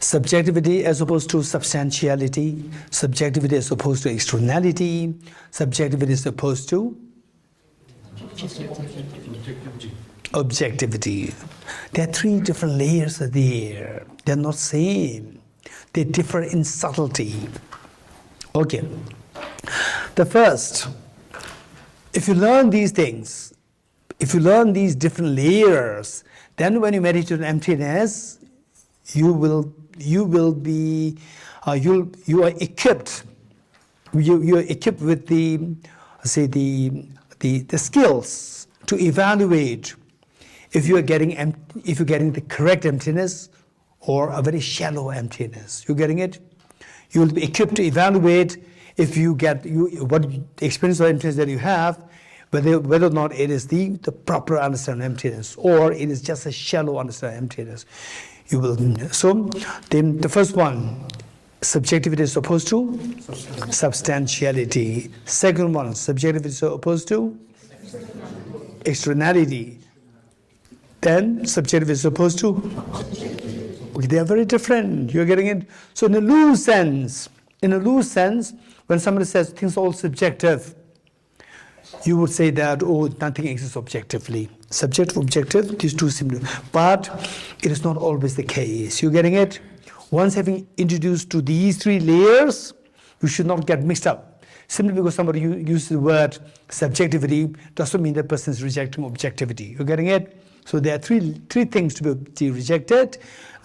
Subjectivity as opposed to substantiality, subjectivity as opposed to externality, subjectivity as opposed to objectivity. There are three different layers there. They're not same. They differ in subtlety. Okay. The first, if you learn these things, if you learn these different layers, then when you meditate on emptiness, you are equipped. You are equipped with the skills to evaluate if you are getting the correct emptiness or a very shallow emptiness. You getting it? You will be equipped to evaluate if you get what experience of emptiness that you have, whether or not it is the proper understanding of emptiness or it is just a shallow understanding of emptiness. You will. So the first one, subjectivity is opposed to substantiality. Second one, subjectivity is opposed to externality. Then subjectivity is opposed to. Okay, they are very different. You're getting it. So in a loose sense, when somebody says things are all subjective, you would say that, oh, nothing exists objectively. Subjective, objective, these two similar. But it is not always the case. You're getting it? Once having introduced to these three layers, you should not get mixed up. Simply because somebody uses the word subjectivity doesn't mean that person is rejecting objectivity. You're getting it? So there are three things to be rejected,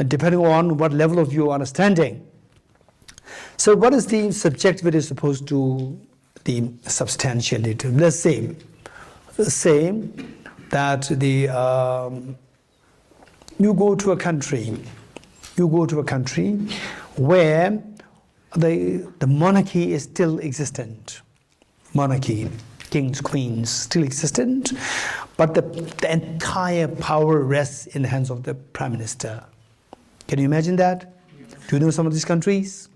depending on what level of your understanding. So what is the subjectivity supposed to the substantiality? Let's say that you go to a country where the monarchy is still existent. Monarchy, kings, queens, still existent, but the entire power rests in the hands of the prime minister. Can you imagine that? Do you know some of these countries?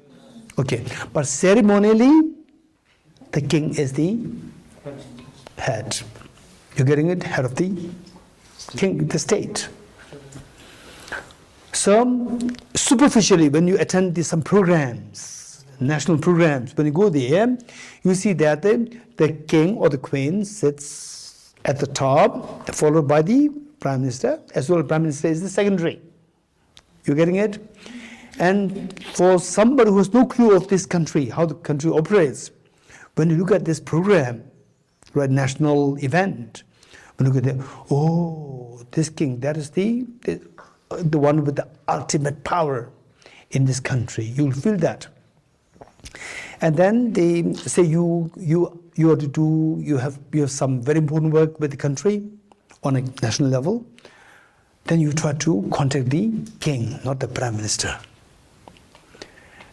Okay, but ceremonially, the king is the head. You're getting it? Head of the king, the state. So, superficially, when you attend some programs, national programs, when you go there, you see that the king or the queen sits at the top, followed by the prime minister, as well as prime minister is the secondary. You're getting it? And for somebody who has no clue of this country, how the country operates, when you look at this program, right, national event, when you look at this king, that is the one with the ultimate power in this country. You'll feel that. And then they say you have to do, you have some very important work with the country on a national level. Then you try to contact the king, not the prime minister.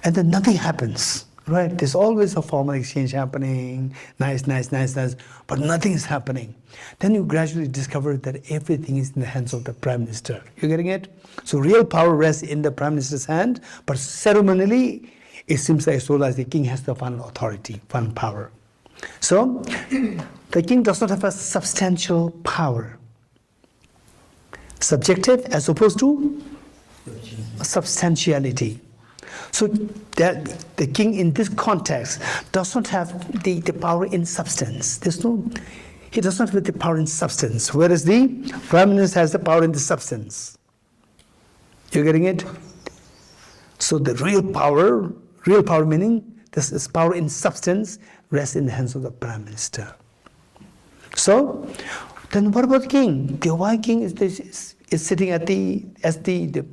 And then nothing happens, right? There's always a formal exchange happening, nice, but nothing is happening. Then you gradually discover that everything is in the hands of the prime minister. You're getting it? So real power rests in the prime minister's hand, but ceremonially, it seems like so as the king has the final authority, final power. So the king does not have a substantial power. Subjective as opposed to substantiality. So that the king in this context does not have the power in substance. He does not have the power in substance, whereas the Prime Minister has the power in the substance. You're getting it? So the real power meaning this is power in substance, rests in the hands of the Prime Minister. So then what about the king? The Hawaii king is sitting as the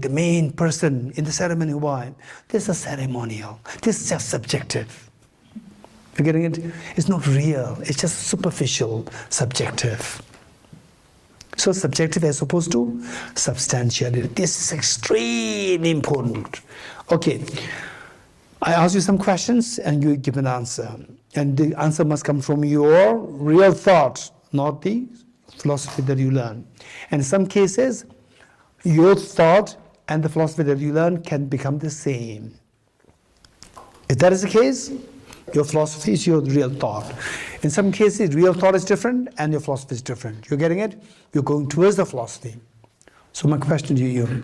main person in the ceremony. Why? This is a ceremonial. This is just subjective. You're getting it? It's not real. It's just superficial, subjective. So subjective as opposed to substantiality. This is extremely important. Okay. I ask you some questions and you give an answer. And the answer must come from your real thought, not the philosophy that you learn. And in some cases, your thought and the philosophy that you learn can become the same. If that is the case, your philosophy is your real thought. In some cases, real thought is different and your philosophy is different. You're getting it? You're going towards the philosophy. So my question to you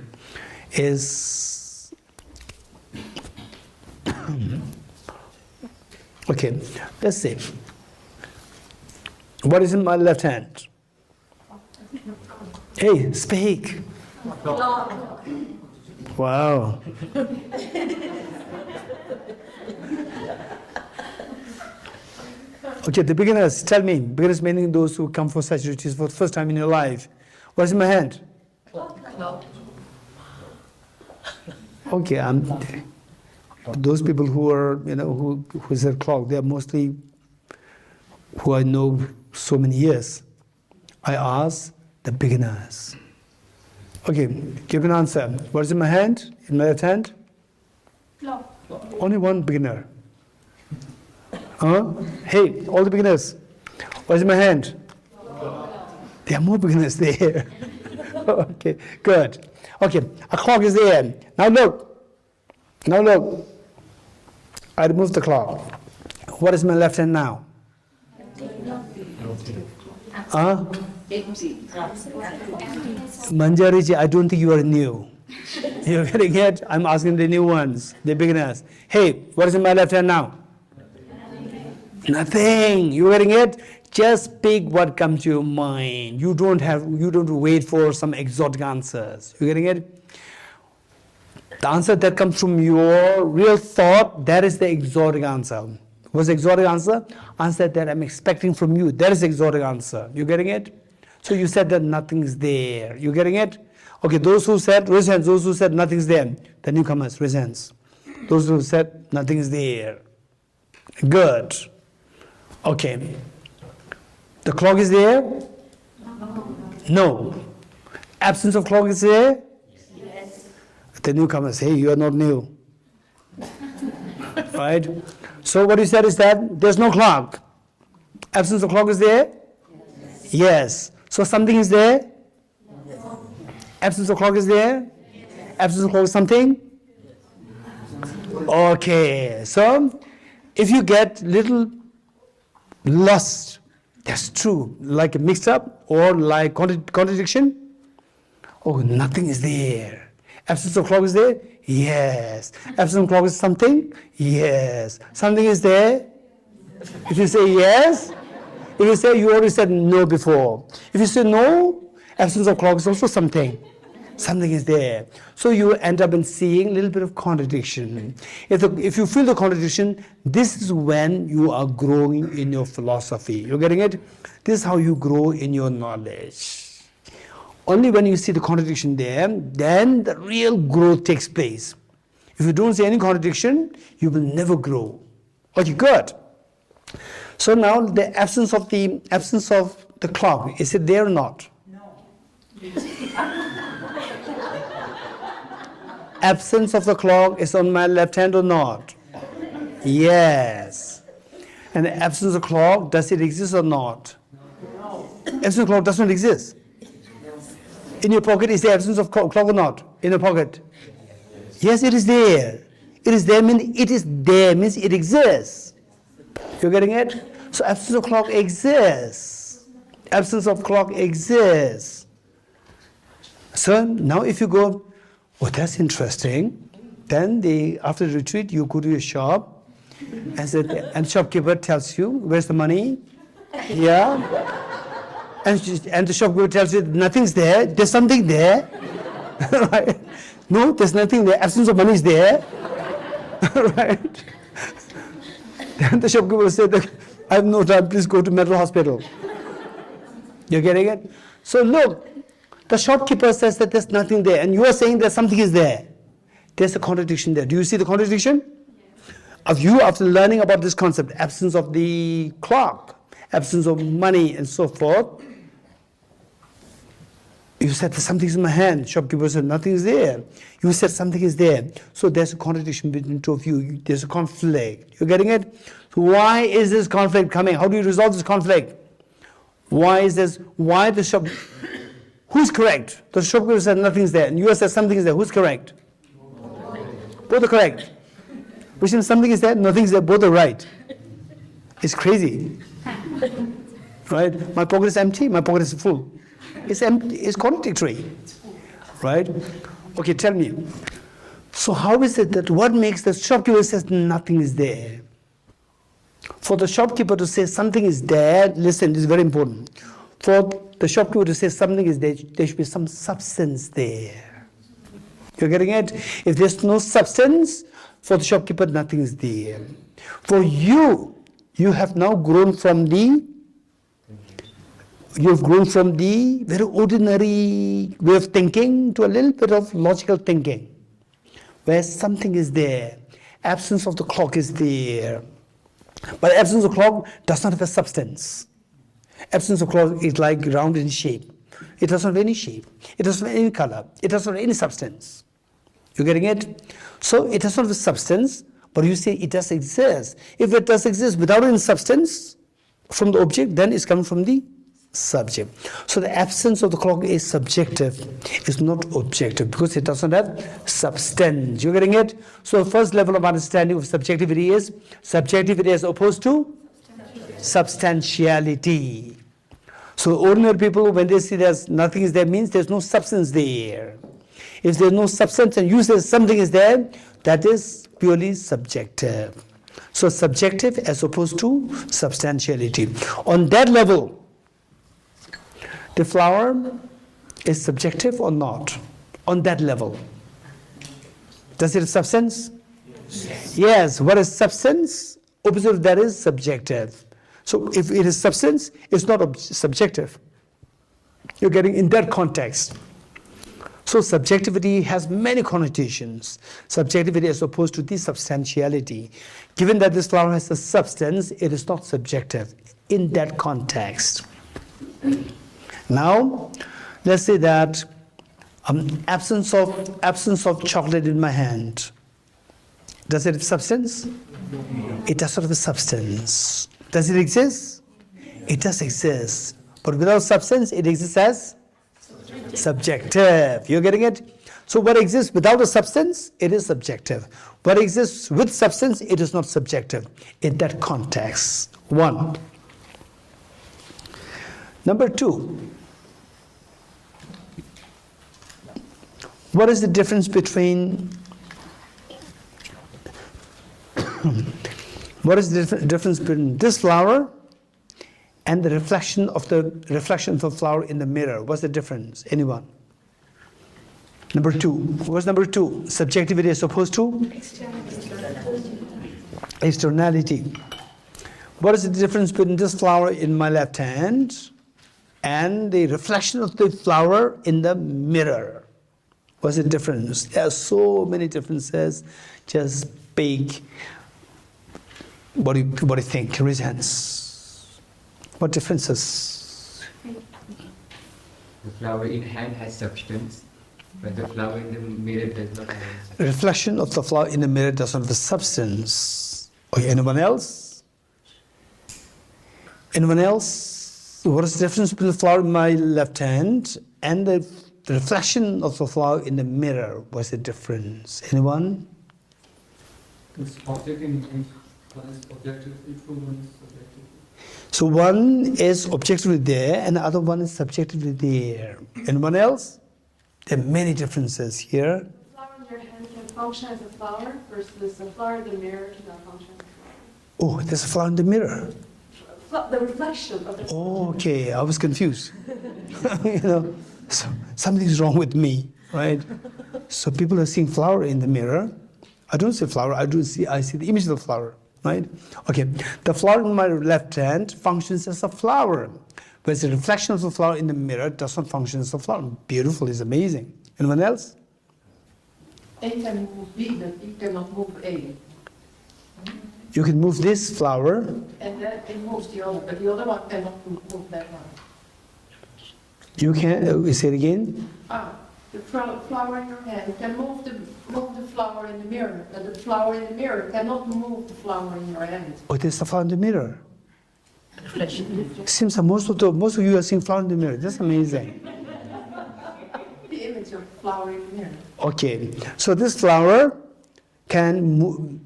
is, okay, let's see. What is in my left hand? Hey, speak. Wow. Okay, the beginners, tell me. Beginners meaning those who come for such retreats for the first time in your life. What's in my hand? Okay, those people who are, who said clock, they are mostly who I know so many years. I ask the beginners. Okay, give an answer. What is in my hand? In my left hand? Clock. Only one beginner. Hey, all the beginners. What is in my hand? There are more beginners there. Okay, good. Okay, a clock is there. Now look. I remove the clock. What is my left hand now? Manjariji, I don't think you are new. You're getting it? I'm asking the new ones, the beginners. Hey, what is in my left hand now? Nothing. You getting it? Just pick what comes to your mind. You don't wait for some exotic answers. You getting it? The answer that comes from your real thought, that is the exotic answer. What's the exotic answer? Answer that I'm expecting from you. That is the exotic answer. You getting it? So you said that nothing's there. You getting it? Okay, those who said, raise hands. Those who said nothing's there. The newcomers, raise hands. Those who said nothing's there. Good. Okay. The clock is there? No. Absence of clock is there? Yes. The newcomers, hey, you are not new. Right? So what you said is that there's no clock. Absence of clock is there? Yes. So something is there? Absence of clock is there? Absence of clock is something? Okay. So if you get little lost, that's true, like a mixed up or like contradiction. Oh, nothing is there. Absence of clock is there? Yes. Absence of clock is something? Yes. Something is there? If you say yes, if you say you already said no before. If you say no, absence of clock is also something. Something is there. So you end up in seeing a little bit of contradiction. If you feel the contradiction, this is when you are growing in your philosophy. You're getting it? This is how you grow in your knowledge. Only when you see the contradiction there, then the real growth takes place. If you don't see any contradiction, you will never grow. Okay, good. So now the absence of the clock, is it there or not? Absence of the clock is on my left hand or not? Yes. And the absence of the clock, does it exist or not? Absence of clock does not exist. In your pocket, is the absence of clock or not? In your pocket? Yes, it is there. It is there means it is there means it exists. You're getting it? So absence of clock exists. Absence of clock exists. So now if you go, oh, that's interesting, then after the retreat, you go to your shop and shopkeeper tells you, where's the money? Yeah. And the shopkeeper tells you, nothing's there, there's something there. Right? No, there's nothing there, absence of money is there. Right? Then the shopkeeper will say, I have no time, please go to mental hospital. You're getting it? So look, the shopkeeper says that there's nothing there, and you are saying that something is there. There's a contradiction there. Do you see the contradiction? Of you, after learning about this concept, absence of the clock, absence of money, and so forth, you said that something's in my hand. Shopkeeper said nothing is there. You said something is there. So there's a contradiction between two of you. There's a conflict. You're getting it? So why is this conflict coming? How do you resolve this conflict? Why is this? Why the shop? Who's correct? The shopkeeper said nothing's there, and you said something is there. Who's correct? Both are correct. Which means something is there, nothing is there. Both are right. It's crazy, right? My pocket is empty. My pocket is full. It's empty. It's contradictory, right? Okay, tell me. So how is it that what makes the shopkeeper says nothing is there? For the shopkeeper to say something is there, listen, this is very important. For the shopkeeper to say something is there, there should be some substance there. You're getting it? If there's no substance, for the shopkeeper, nothing is there. For you, you have now grown from the very ordinary way of thinking to a little bit of logical thinking, where something is there. Absence of the clock is there. But absence of clock does not have a substance. Absence of clock is like round in shape. It does not have any shape. It doesn't have any color. It does not have any substance. You're getting it? So it does not have a substance, but you say it does exist. If it does exist without any substance from the object, then it's coming from the subject. So the absence of the clock is subjective. It's not objective because it doesn't have substance. You're getting it? So the first level of understanding of subjectivity is subjectivity as opposed to substantiality. So ordinary people, when they see there's nothing is there, means there's no substance there. If there's no substance and you say something is there, that is purely subjective. So subjective as opposed to substantiality. On that level, the flower is subjective or not? On that level. Does it have substance? Yes. What is substance? Opposite of that is subjective. So if it is substance, it's not subjective. You're getting in that context. So subjectivity has many connotations. Subjectivity as opposed to the substantiality. Given that this flower has a substance, it is not subjective in that context. Now, let's say that absence of chocolate in my hand. Does it have substance? It does not have a substance. Does it exist? It does exist. But without substance, it exists as subjective. You're getting it? So what exists without a substance, it is subjective. What exists with substance, it is not subjective in that context. One. Number two, what is the difference between this flower and the reflection of the flower in the mirror? What's the difference? Anyone? Number two. What's number two? Subjectivity as opposed to externality. What is the difference between this flower in my left hand and the reflection of the flower in the mirror? What's the difference? There are so many differences. Just big. What do you think? Raise hands. What differences? The flower in hand has substance, but the flower in the mirror does not have substance. Reflection of the flower in the mirror does not have substance. Okay, anyone else? Anyone else? What is the difference between the flower in my left hand and the reflection of the flower in the mirror? What's the difference? Anyone? It's objective in one is objective, one is subjective. So one is objectively there and the other one is subjectively there. Anyone else? There are many differences here. The flower in your hand can function as a flower versus the flower in the mirror cannot function as a Oh, there's a flower in the mirror. flower. The reflection of the Okay, I was confused. So something's wrong with me, right? So people are seeing flower in the mirror. I don't see flower. I see the image of the flower, right? Okay, the flower in my left hand functions as a flower, but it's a reflection of the flower in the mirror does not function as a flower. Beautiful, is amazing. Anyone else? A can move B, but B cannot move A. You can move this flower. And then it moves the other, but the other one cannot move that one. You can say it again. The flower in your hand can move the flower in the mirror, but the flower in the mirror cannot move the flower in your hand. Oh, there's a flower in the mirror. Seems that most of you are seeing flower in the mirror. That's amazing. The image of the flower in the mirror. Okay, so this flower can move,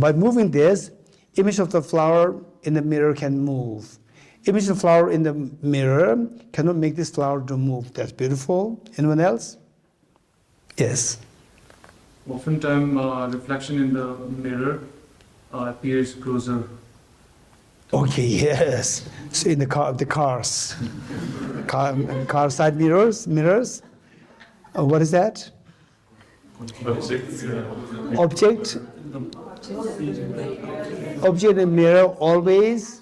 by moving this, image of the flower in the mirror can move. Image of the flower in the mirror cannot make this flower to move. That's beautiful. Anyone else? Yes. Oftentimes, reflection in the mirror appears closer. Okay, yes. So in the cars, car side mirrors. What is that? Object in mirror always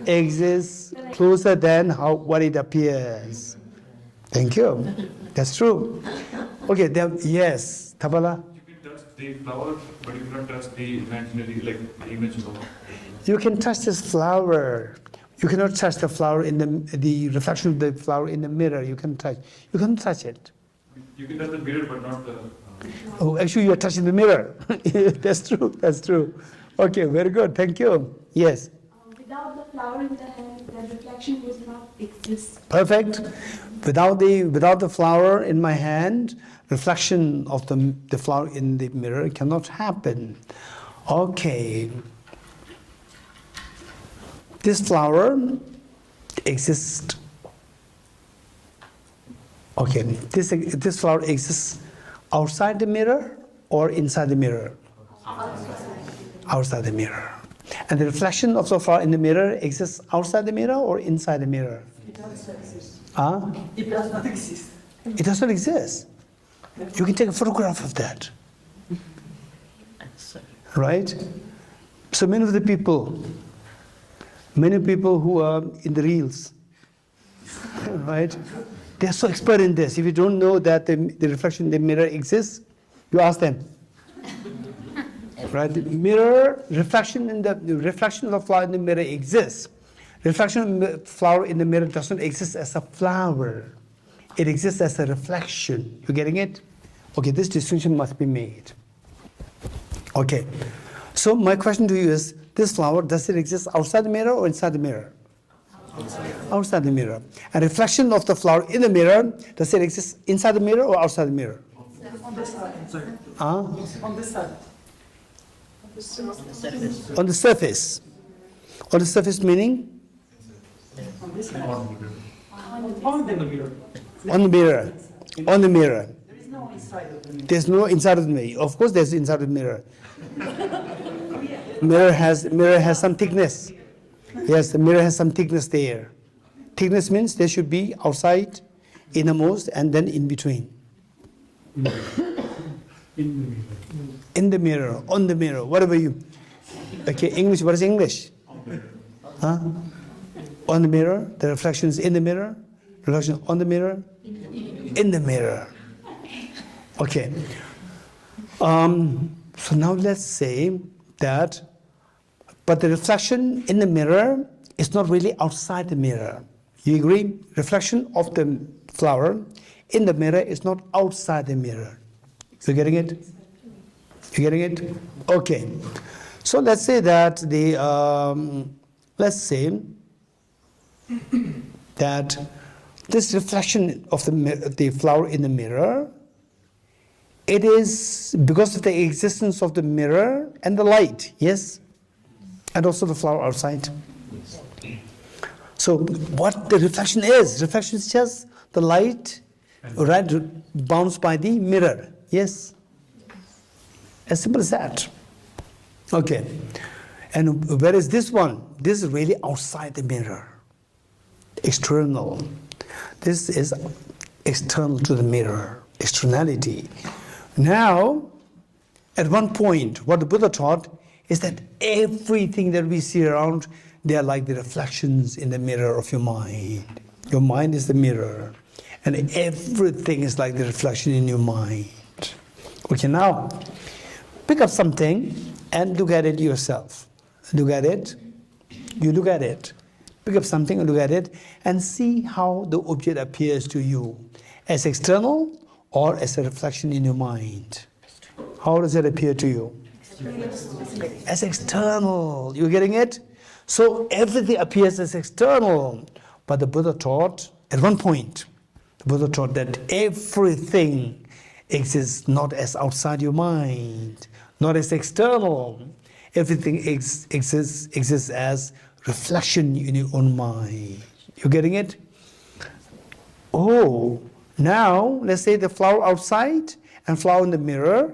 exists closer than what it appears. Thank you. That's true. Okay, yes, Tabala. You can touch the flower, but you cannot touch the imaginary, like the image of. You can touch this flower. You cannot touch the flower in the reflection of the flower in the mirror. You can touch it. You can touch the mirror, but not the. Oh, actually, you are touching the mirror. That's true. That's true. Okay, very good. Thank you. Yes. Without the flower in the hand, the reflection would not exist. Perfect. Without the flower in my hand, reflection of the flower in the mirror cannot happen. Okay. This flower exists. Okay. This flower exists outside the mirror or inside the mirror? Outside the mirror. And the reflection of the flower in the mirror exists outside the mirror or inside the mirror? It does not exist. It does not exist. It does not exist. You can take a photograph of that. Right? So many people who are in the reels, right? They're so expert in this. If you don't know that the reflection in the mirror exists, you ask them. Right? The mirror reflection of the flower in the mirror exists. Reflection of the flower in the mirror does not exist as a flower. It exists as a reflection. You getting it? Okay, this distinction must be made. Okay. So my question to you is, this flower, does it exist outside the mirror or inside the mirror? Outside the mirror. And reflection of the flower in the mirror, does it exist inside the mirror or outside the mirror? On this side. On this side. On the surface. On the surface meaning? On this side. On the mirror. On the mirror. On the mirror. There is no inside of the mirror. There's no inside of the mirror. Of course there's inside of the mirror. Mirror has some thickness. Yes, the mirror has some thickness there. Thickness means there should be outside, innermost, and then in between. In the mirror, on the mirror, whatever you. Okay, English, what is English? Huh? On the mirror, the reflection is in the mirror, reflection on the mirror, in the mirror. Okay. So now let's say that, but the reflection in the mirror is not really outside the mirror. You agree? Reflection of the flower in the mirror is not outside the mirror. You getting it? You getting it? Okay. So let's say that that this reflection of the flower in the mirror, it is because of the existence of the mirror and the light, yes? And also the flower outside. So what the reflection is just the light right? Bounced by the mirror. Yes? As simple as that. Okay. And where is this one? This is really outside the mirror. External. This is external to the mirror. Externality. Now, at one point, what the Buddha taught is that everything that we see around, they are like the reflections in the mirror of your mind. Your mind is the mirror. And everything is like the reflection in your mind. Okay, now, pick up something and look at it yourself. Look at it. You look at it. Pick up something and look at it and see how the object appears to you. As external or as a reflection in your mind. How does it appear to you? As external. You getting it? So everything appears as external. But the Buddha taught, at one point, the Buddha taught that everything exists not as outside your mind, not as external. Everything exists as reflection in your own mind. You getting it? Oh, now let's say the flower outside and flower in the mirror.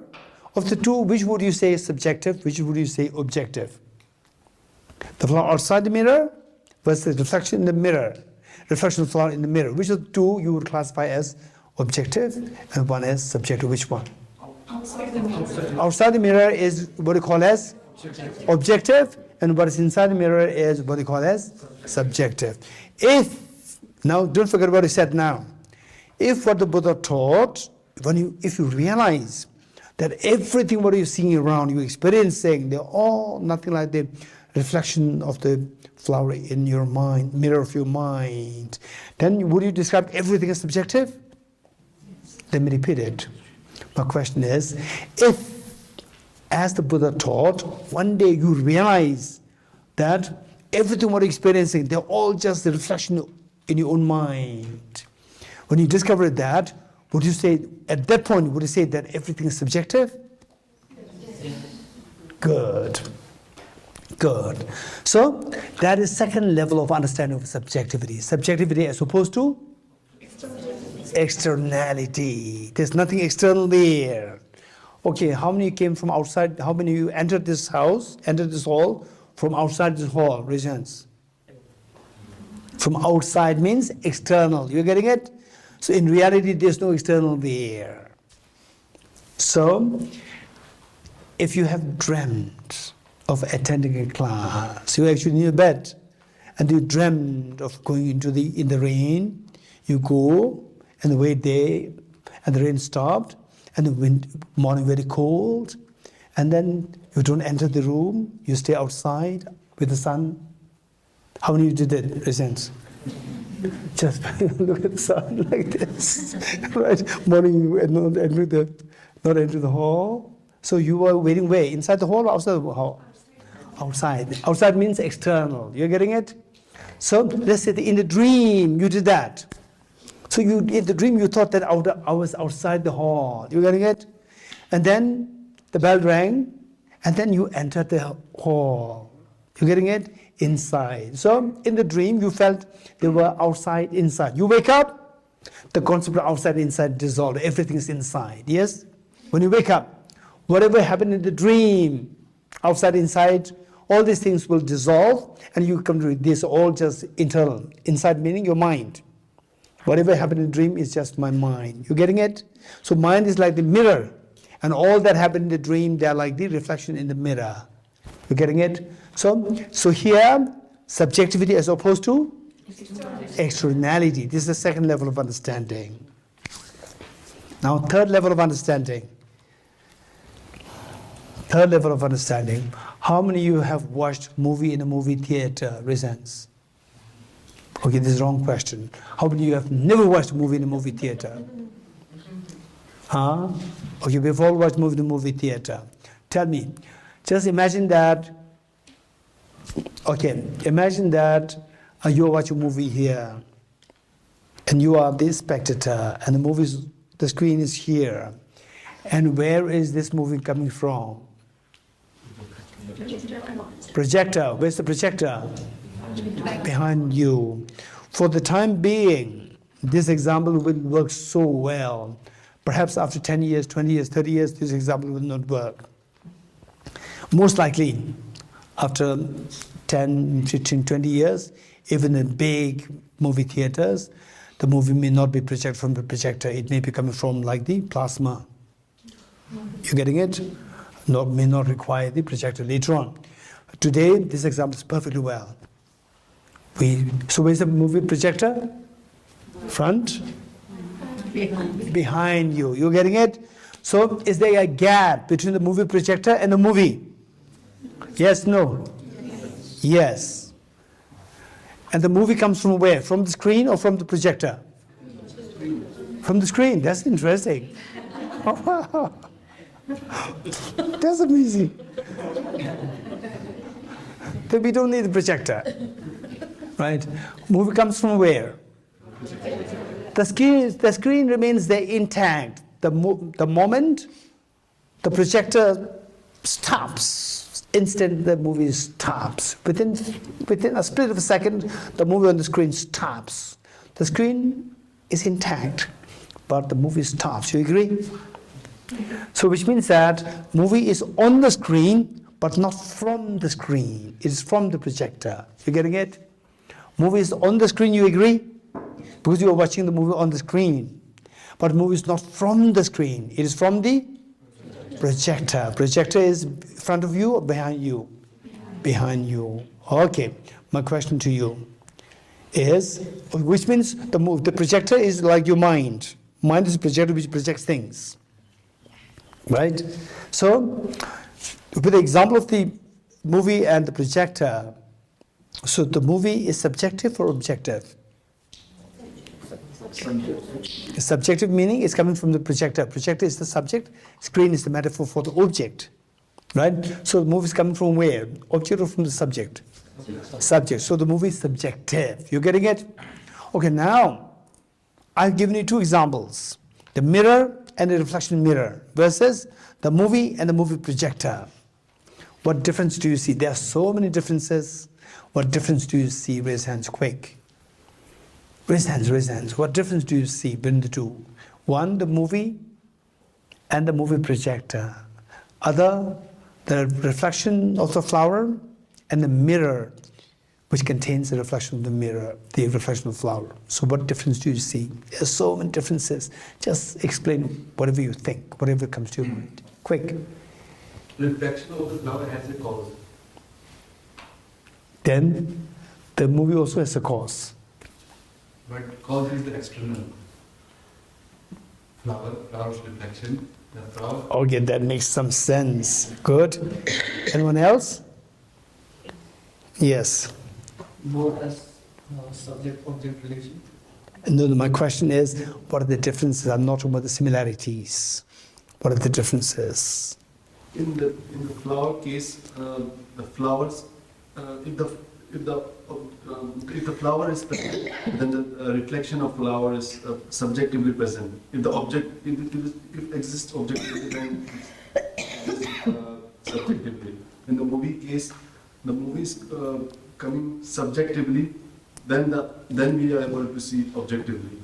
Of the two, which would you say is subjective? Which would you say objective? The flower outside the mirror versus the reflection in the mirror. Reflection of flower in the mirror. Which of the two you would classify as objective and one as subjective? Which one? Outside the mirror. Outside the mirror is what you call as objective, and what is inside the mirror is what you call as subjective. Now don't forget what I said now. If what the Buddha taught, if you realize that everything what you're seeing around, you're experiencing, they're all nothing like the reflection of the flower in your mind, mirror of your mind, then would you describe everything as subjective? Let me repeat it. My question is, if, as the Buddha taught, one day you realize that everything what you're experiencing, they're all just the reflection in your own mind. When you discover that, would you say, at that point, would you say that everything is subjective? Yes. Good. Good. So, that is second level of understanding of subjectivity. Subjectivity as opposed to? Externality. There's nothing external there. Okay, how many came from outside? How many of you entered this house, entered this hall, from outside this hall? Raise your hands. From outside means external. You're getting it? So in reality, there's no external there. So, if you have dreamt of attending a class, you're actually in your bed, and you dreamt of going in the rain, you go and wait there, and the rain stopped, and the morning very cold, and then you don't enter the room, you stay outside with the sun. How many of you did it? Raise hands. Just look at the sun like this, right? Morning, not enter the hall. So you were waiting where? Inside the hall or outside the hall? Outside. Outside means external. You're getting it? So let's say in the dream you did that. So in the dream you thought that I was outside the hall. You're getting it? And then the bell rang, and then you entered the hall. You're getting it? Inside. So in the dream you felt they were outside, inside. You wake up, the concept of outside, inside dissolved. Everything is inside. Yes? When you wake up, whatever happened in the dream, outside, inside, all these things will dissolve, and you come to this all just internal. Inside meaning your mind. Whatever happened in the dream is just my mind. You getting it? So mind is like the mirror, and all that happened in the dream, they are like the reflection in the mirror. You getting it? So here, subjectivity as opposed to externality. This is the second level of understanding. Now, third level of understanding. Third level of understanding. How many of you have watched movie in a movie theater? Raise hands. Okay, this is the wrong question. How many of you have never watched a movie in a movie theater? Huh? Okay, we've all watched movie in a movie theater. Tell me, just imagine that. Okay, imagine that you watch a movie here, and you are the spectator, and the screen is here. And where is this movie coming from? Projector. Where's the projector? Behind you. For the time being, this example will work so well. Perhaps after 10 years, 20 years, 30 years, this example will not work. Most likely, after 10, 15, 20 years, even in big movie theaters, the movie may not be projected from the projector. It may be coming from like the plasma. You getting it? No, may not require the projector later on. Today, this example is perfectly well. So where's the movie projector? Front? Behind you. You getting it? So is there a gap between the movie projector and the movie? Yes, no? Yes. And the movie comes from where? From the screen or from the projector? From the screen. That's interesting. Oh, wow. That's amazing. Then we don't need the projector. Right? Movie comes from where? The screen remains there intact. The moment the projector stops, instant the movie stops. Within a split of a second, the movie on the screen stops. The screen is intact, but the movie stops. You agree? So which means that movie is on the screen, but not from the screen. It is from the projector. You getting it? Movie is on the screen, you agree? Because you are watching the movie on the screen. But movie is not from the screen. It is from the projector. Projector is in front of you or behind you? Behind you. Okay. My question to you is, which means the projector is like your mind. Mind is a projector which projects things. Right? So, with the example of the movie and the projector, so the movie is subjective or objective? Subjective meaning is coming from the projector. Projector is the subject, screen is the metaphor for the object. Right? So the movie is coming from where? Object or from the subject? Subject. So the movie is subjective. You getting it? Okay, now I've given you two examples. The mirror and the reflection mirror versus the movie and the movie projector. What difference do you see? There are so many differences. What difference do you see? Raise hands quick. Raise hands, raise hands. What difference do you see between the two? One, the movie and the movie projector. Other, the reflection of the flower and the mirror, which contains the reflection of the mirror, the reflection of the flower. So what difference do you see? There are so many differences. Just explain whatever you think, whatever comes to your mind. Quick. Reflection of the flower has a cause. Then the movie also has a cause. But cause is the external. Flower's reflection, the flower. Okay, that makes some sense. Good. Anyone else? Yes. More as subject-object relation. No, my question is, what are the differences? I'm not talking about the similarities. What are the differences? In the flower case, the flowers, if the flower is present, then the reflection of flower is subjectively present. If the object, if it exists objectively, then it's subjectively. In the movie case, the movie is coming subjectively, then we are able to see objectively.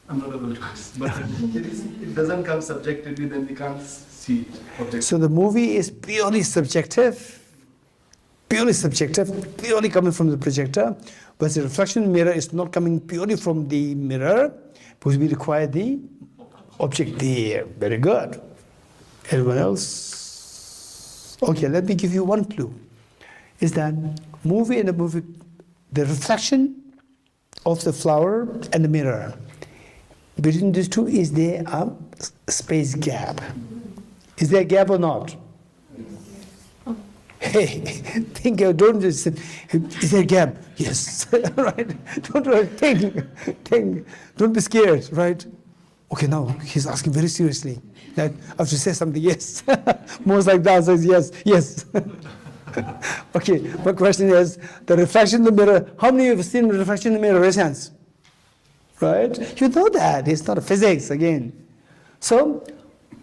I'm not able to, but it doesn't come subjectively, then we can't see it objectively. So the movie is purely subjective, purely coming from the projector, but the reflection mirror is not coming purely from the mirror, because we require the object there. Very good. Anyone else? Okay, let me give you one clue. Is that movie and the movie, the reflection of the flower and the mirror, between these two, is there a space gap? Is there a gap or not? Hey, think, don't just say, is there a gap? Yes, right? Don't think, don't be scared, right? Okay, now he's asking very seriously. That I have to say something, yes. Most like that says yes. Okay, my question is, the reflection in the mirror, how many of you have seen the reflection in the mirror? Raise hands. Right? You know that, it's not a physics again. So,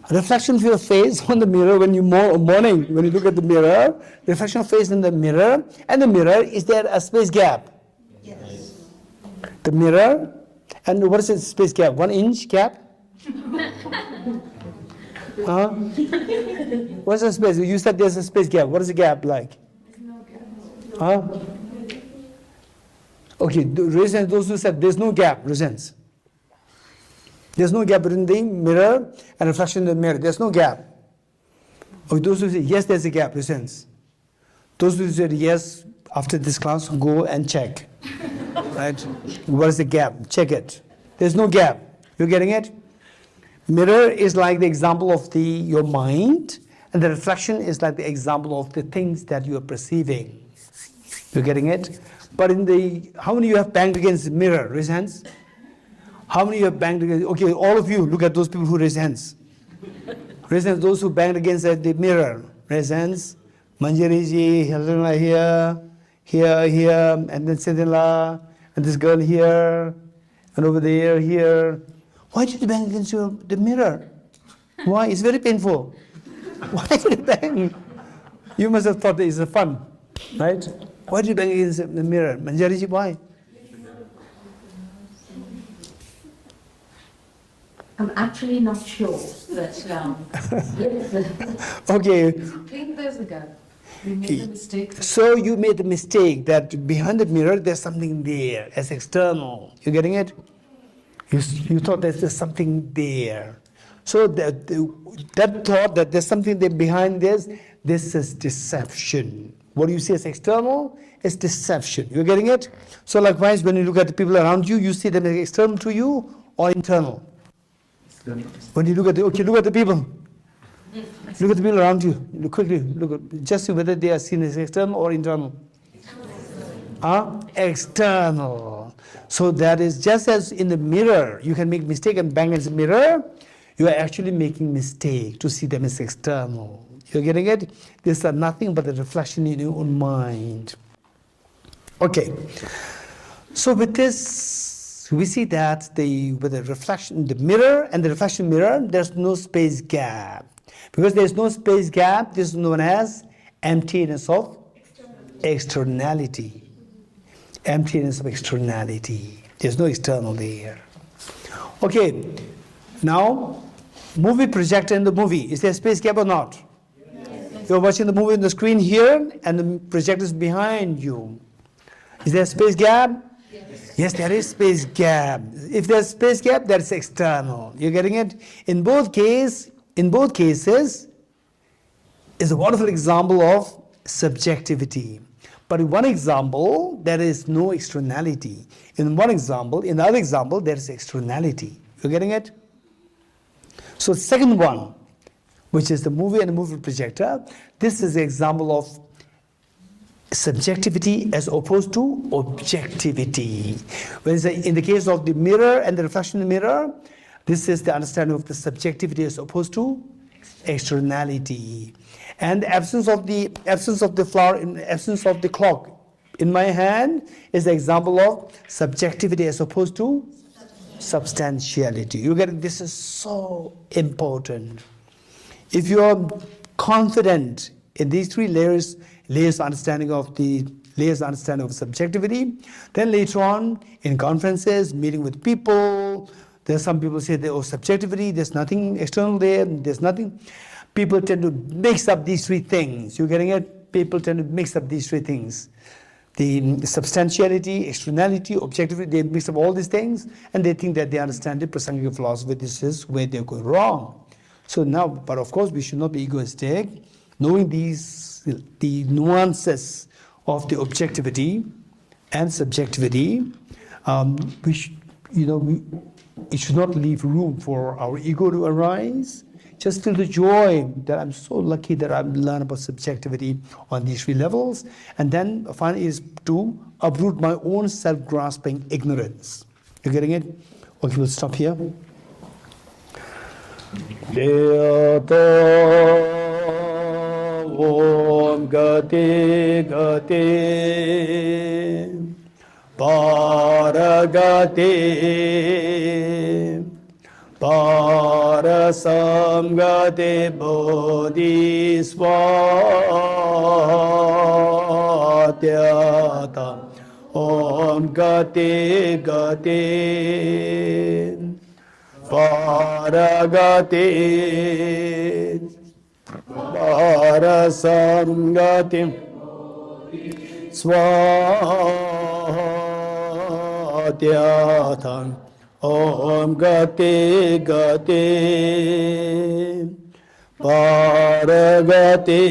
reflection of your face on the mirror when you morning, when you look at the mirror, reflection of face in the mirror, and the mirror, is there a space gap? Yes. The mirror And what is the space gap? 1 inch gap? Huh? What's the space? You said there's a space gap. What is the gap like? Huh? Okay, raise hands those who said there's no gap, raise hands. There's no gap between the mirror and reflection in the mirror. There's no gap. Okay, those who say yes, there's a gap, raise hands. Those who said yes, after this class, go and check. Right? What is the gap? Check it. There's no gap. You're getting it? Mirror is like the example of your mind, and the reflection is like the example of the things that you are perceiving. You're getting it? But how many of you have banged against the mirror? Raise hands. How many of you have banged against? Okay, all of you, look at those people who raise hands. Raise hands, those who banged against the mirror. Raise hands. Manjariji, Helena here, and then Sedila, and this girl here, and over there, here. Why did you bang against the mirror? Why? It's very painful. Why did you bang? You must have thought it's fun, right? Why did you bang against the mirror? Manjariji, why? I'm actually not sure, but Okay. I think there's a gap. We made a mistake. So you made the mistake that behind the mirror there's something there as external. You getting it? You thought that there's something there. So that thought that there's something there behind this is deception. What you see as external is deception. You're getting it? So likewise, when you look at the people around you, you see them as external to you or internal? When you look at the people. Look at the people around you. Look at just see whether they are seen as external or internal. External. So that is just as in the mirror, you can make mistake and bang against the mirror, you are actually making mistake to see them as external. You're getting it? These are nothing but the reflection in your own mind. Okay. So with this, we see that with the reflection, the mirror and the reflection mirror, there's no space gap. Because there's no space gap, this is known as emptiness of externality. Emptiness of externality. There's no external there. Okay, now, movie projector in the movie. Is there a space gap or not? Yes. You're watching the movie on the screen here, and the projector is behind you. Is there a space gap? Yes, there is space gap. If there's space gap, that's external. You're getting it? In both cases, is a wonderful example of subjectivity. But in one example, there is no externality. In the other example, there is externality. You're getting it? So the second one, which is the movie and the movie projector, this is the example of subjectivity as opposed to objectivity. Whereas in the case of the mirror and the reflection in the mirror, this is the understanding of the subjectivity as opposed to externality. And the absence of the flower, in the absence of the clock in my hand is the example of subjectivity as opposed to substantiality. You get it? This is so important. If you are confident in these three layers of understanding of subjectivity, then later on in conferences, meeting with people, there's some people say that, subjectivity, there's nothing external there, there's nothing. People tend to mix up these three things. You're getting it? People tend to mix up these three things. The substantiality, externality, objectivity, they mix up all these things and they think that they understand the Prasangika philosophy. This is where they're going wrong. So now, but of course, we should not be egoistic. Knowing the nuances of the objectivity and subjectivity, it should not leave room for our ego to arise. Just feel the joy that I'm so lucky that I've learned about subjectivity on these three levels. And then finally is to uproot my own self-grasping ignorance. You getting it? Okay, we'll stop here. Om Gati Gati Paragati Parasamgate Bodhisvatyata Om Om Gati Gati Paragati Parasamgati Swatyathan Om Gati Gati Paragati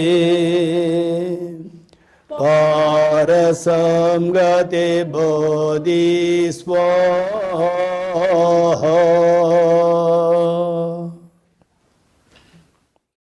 Parasamgati Bodhi Swaha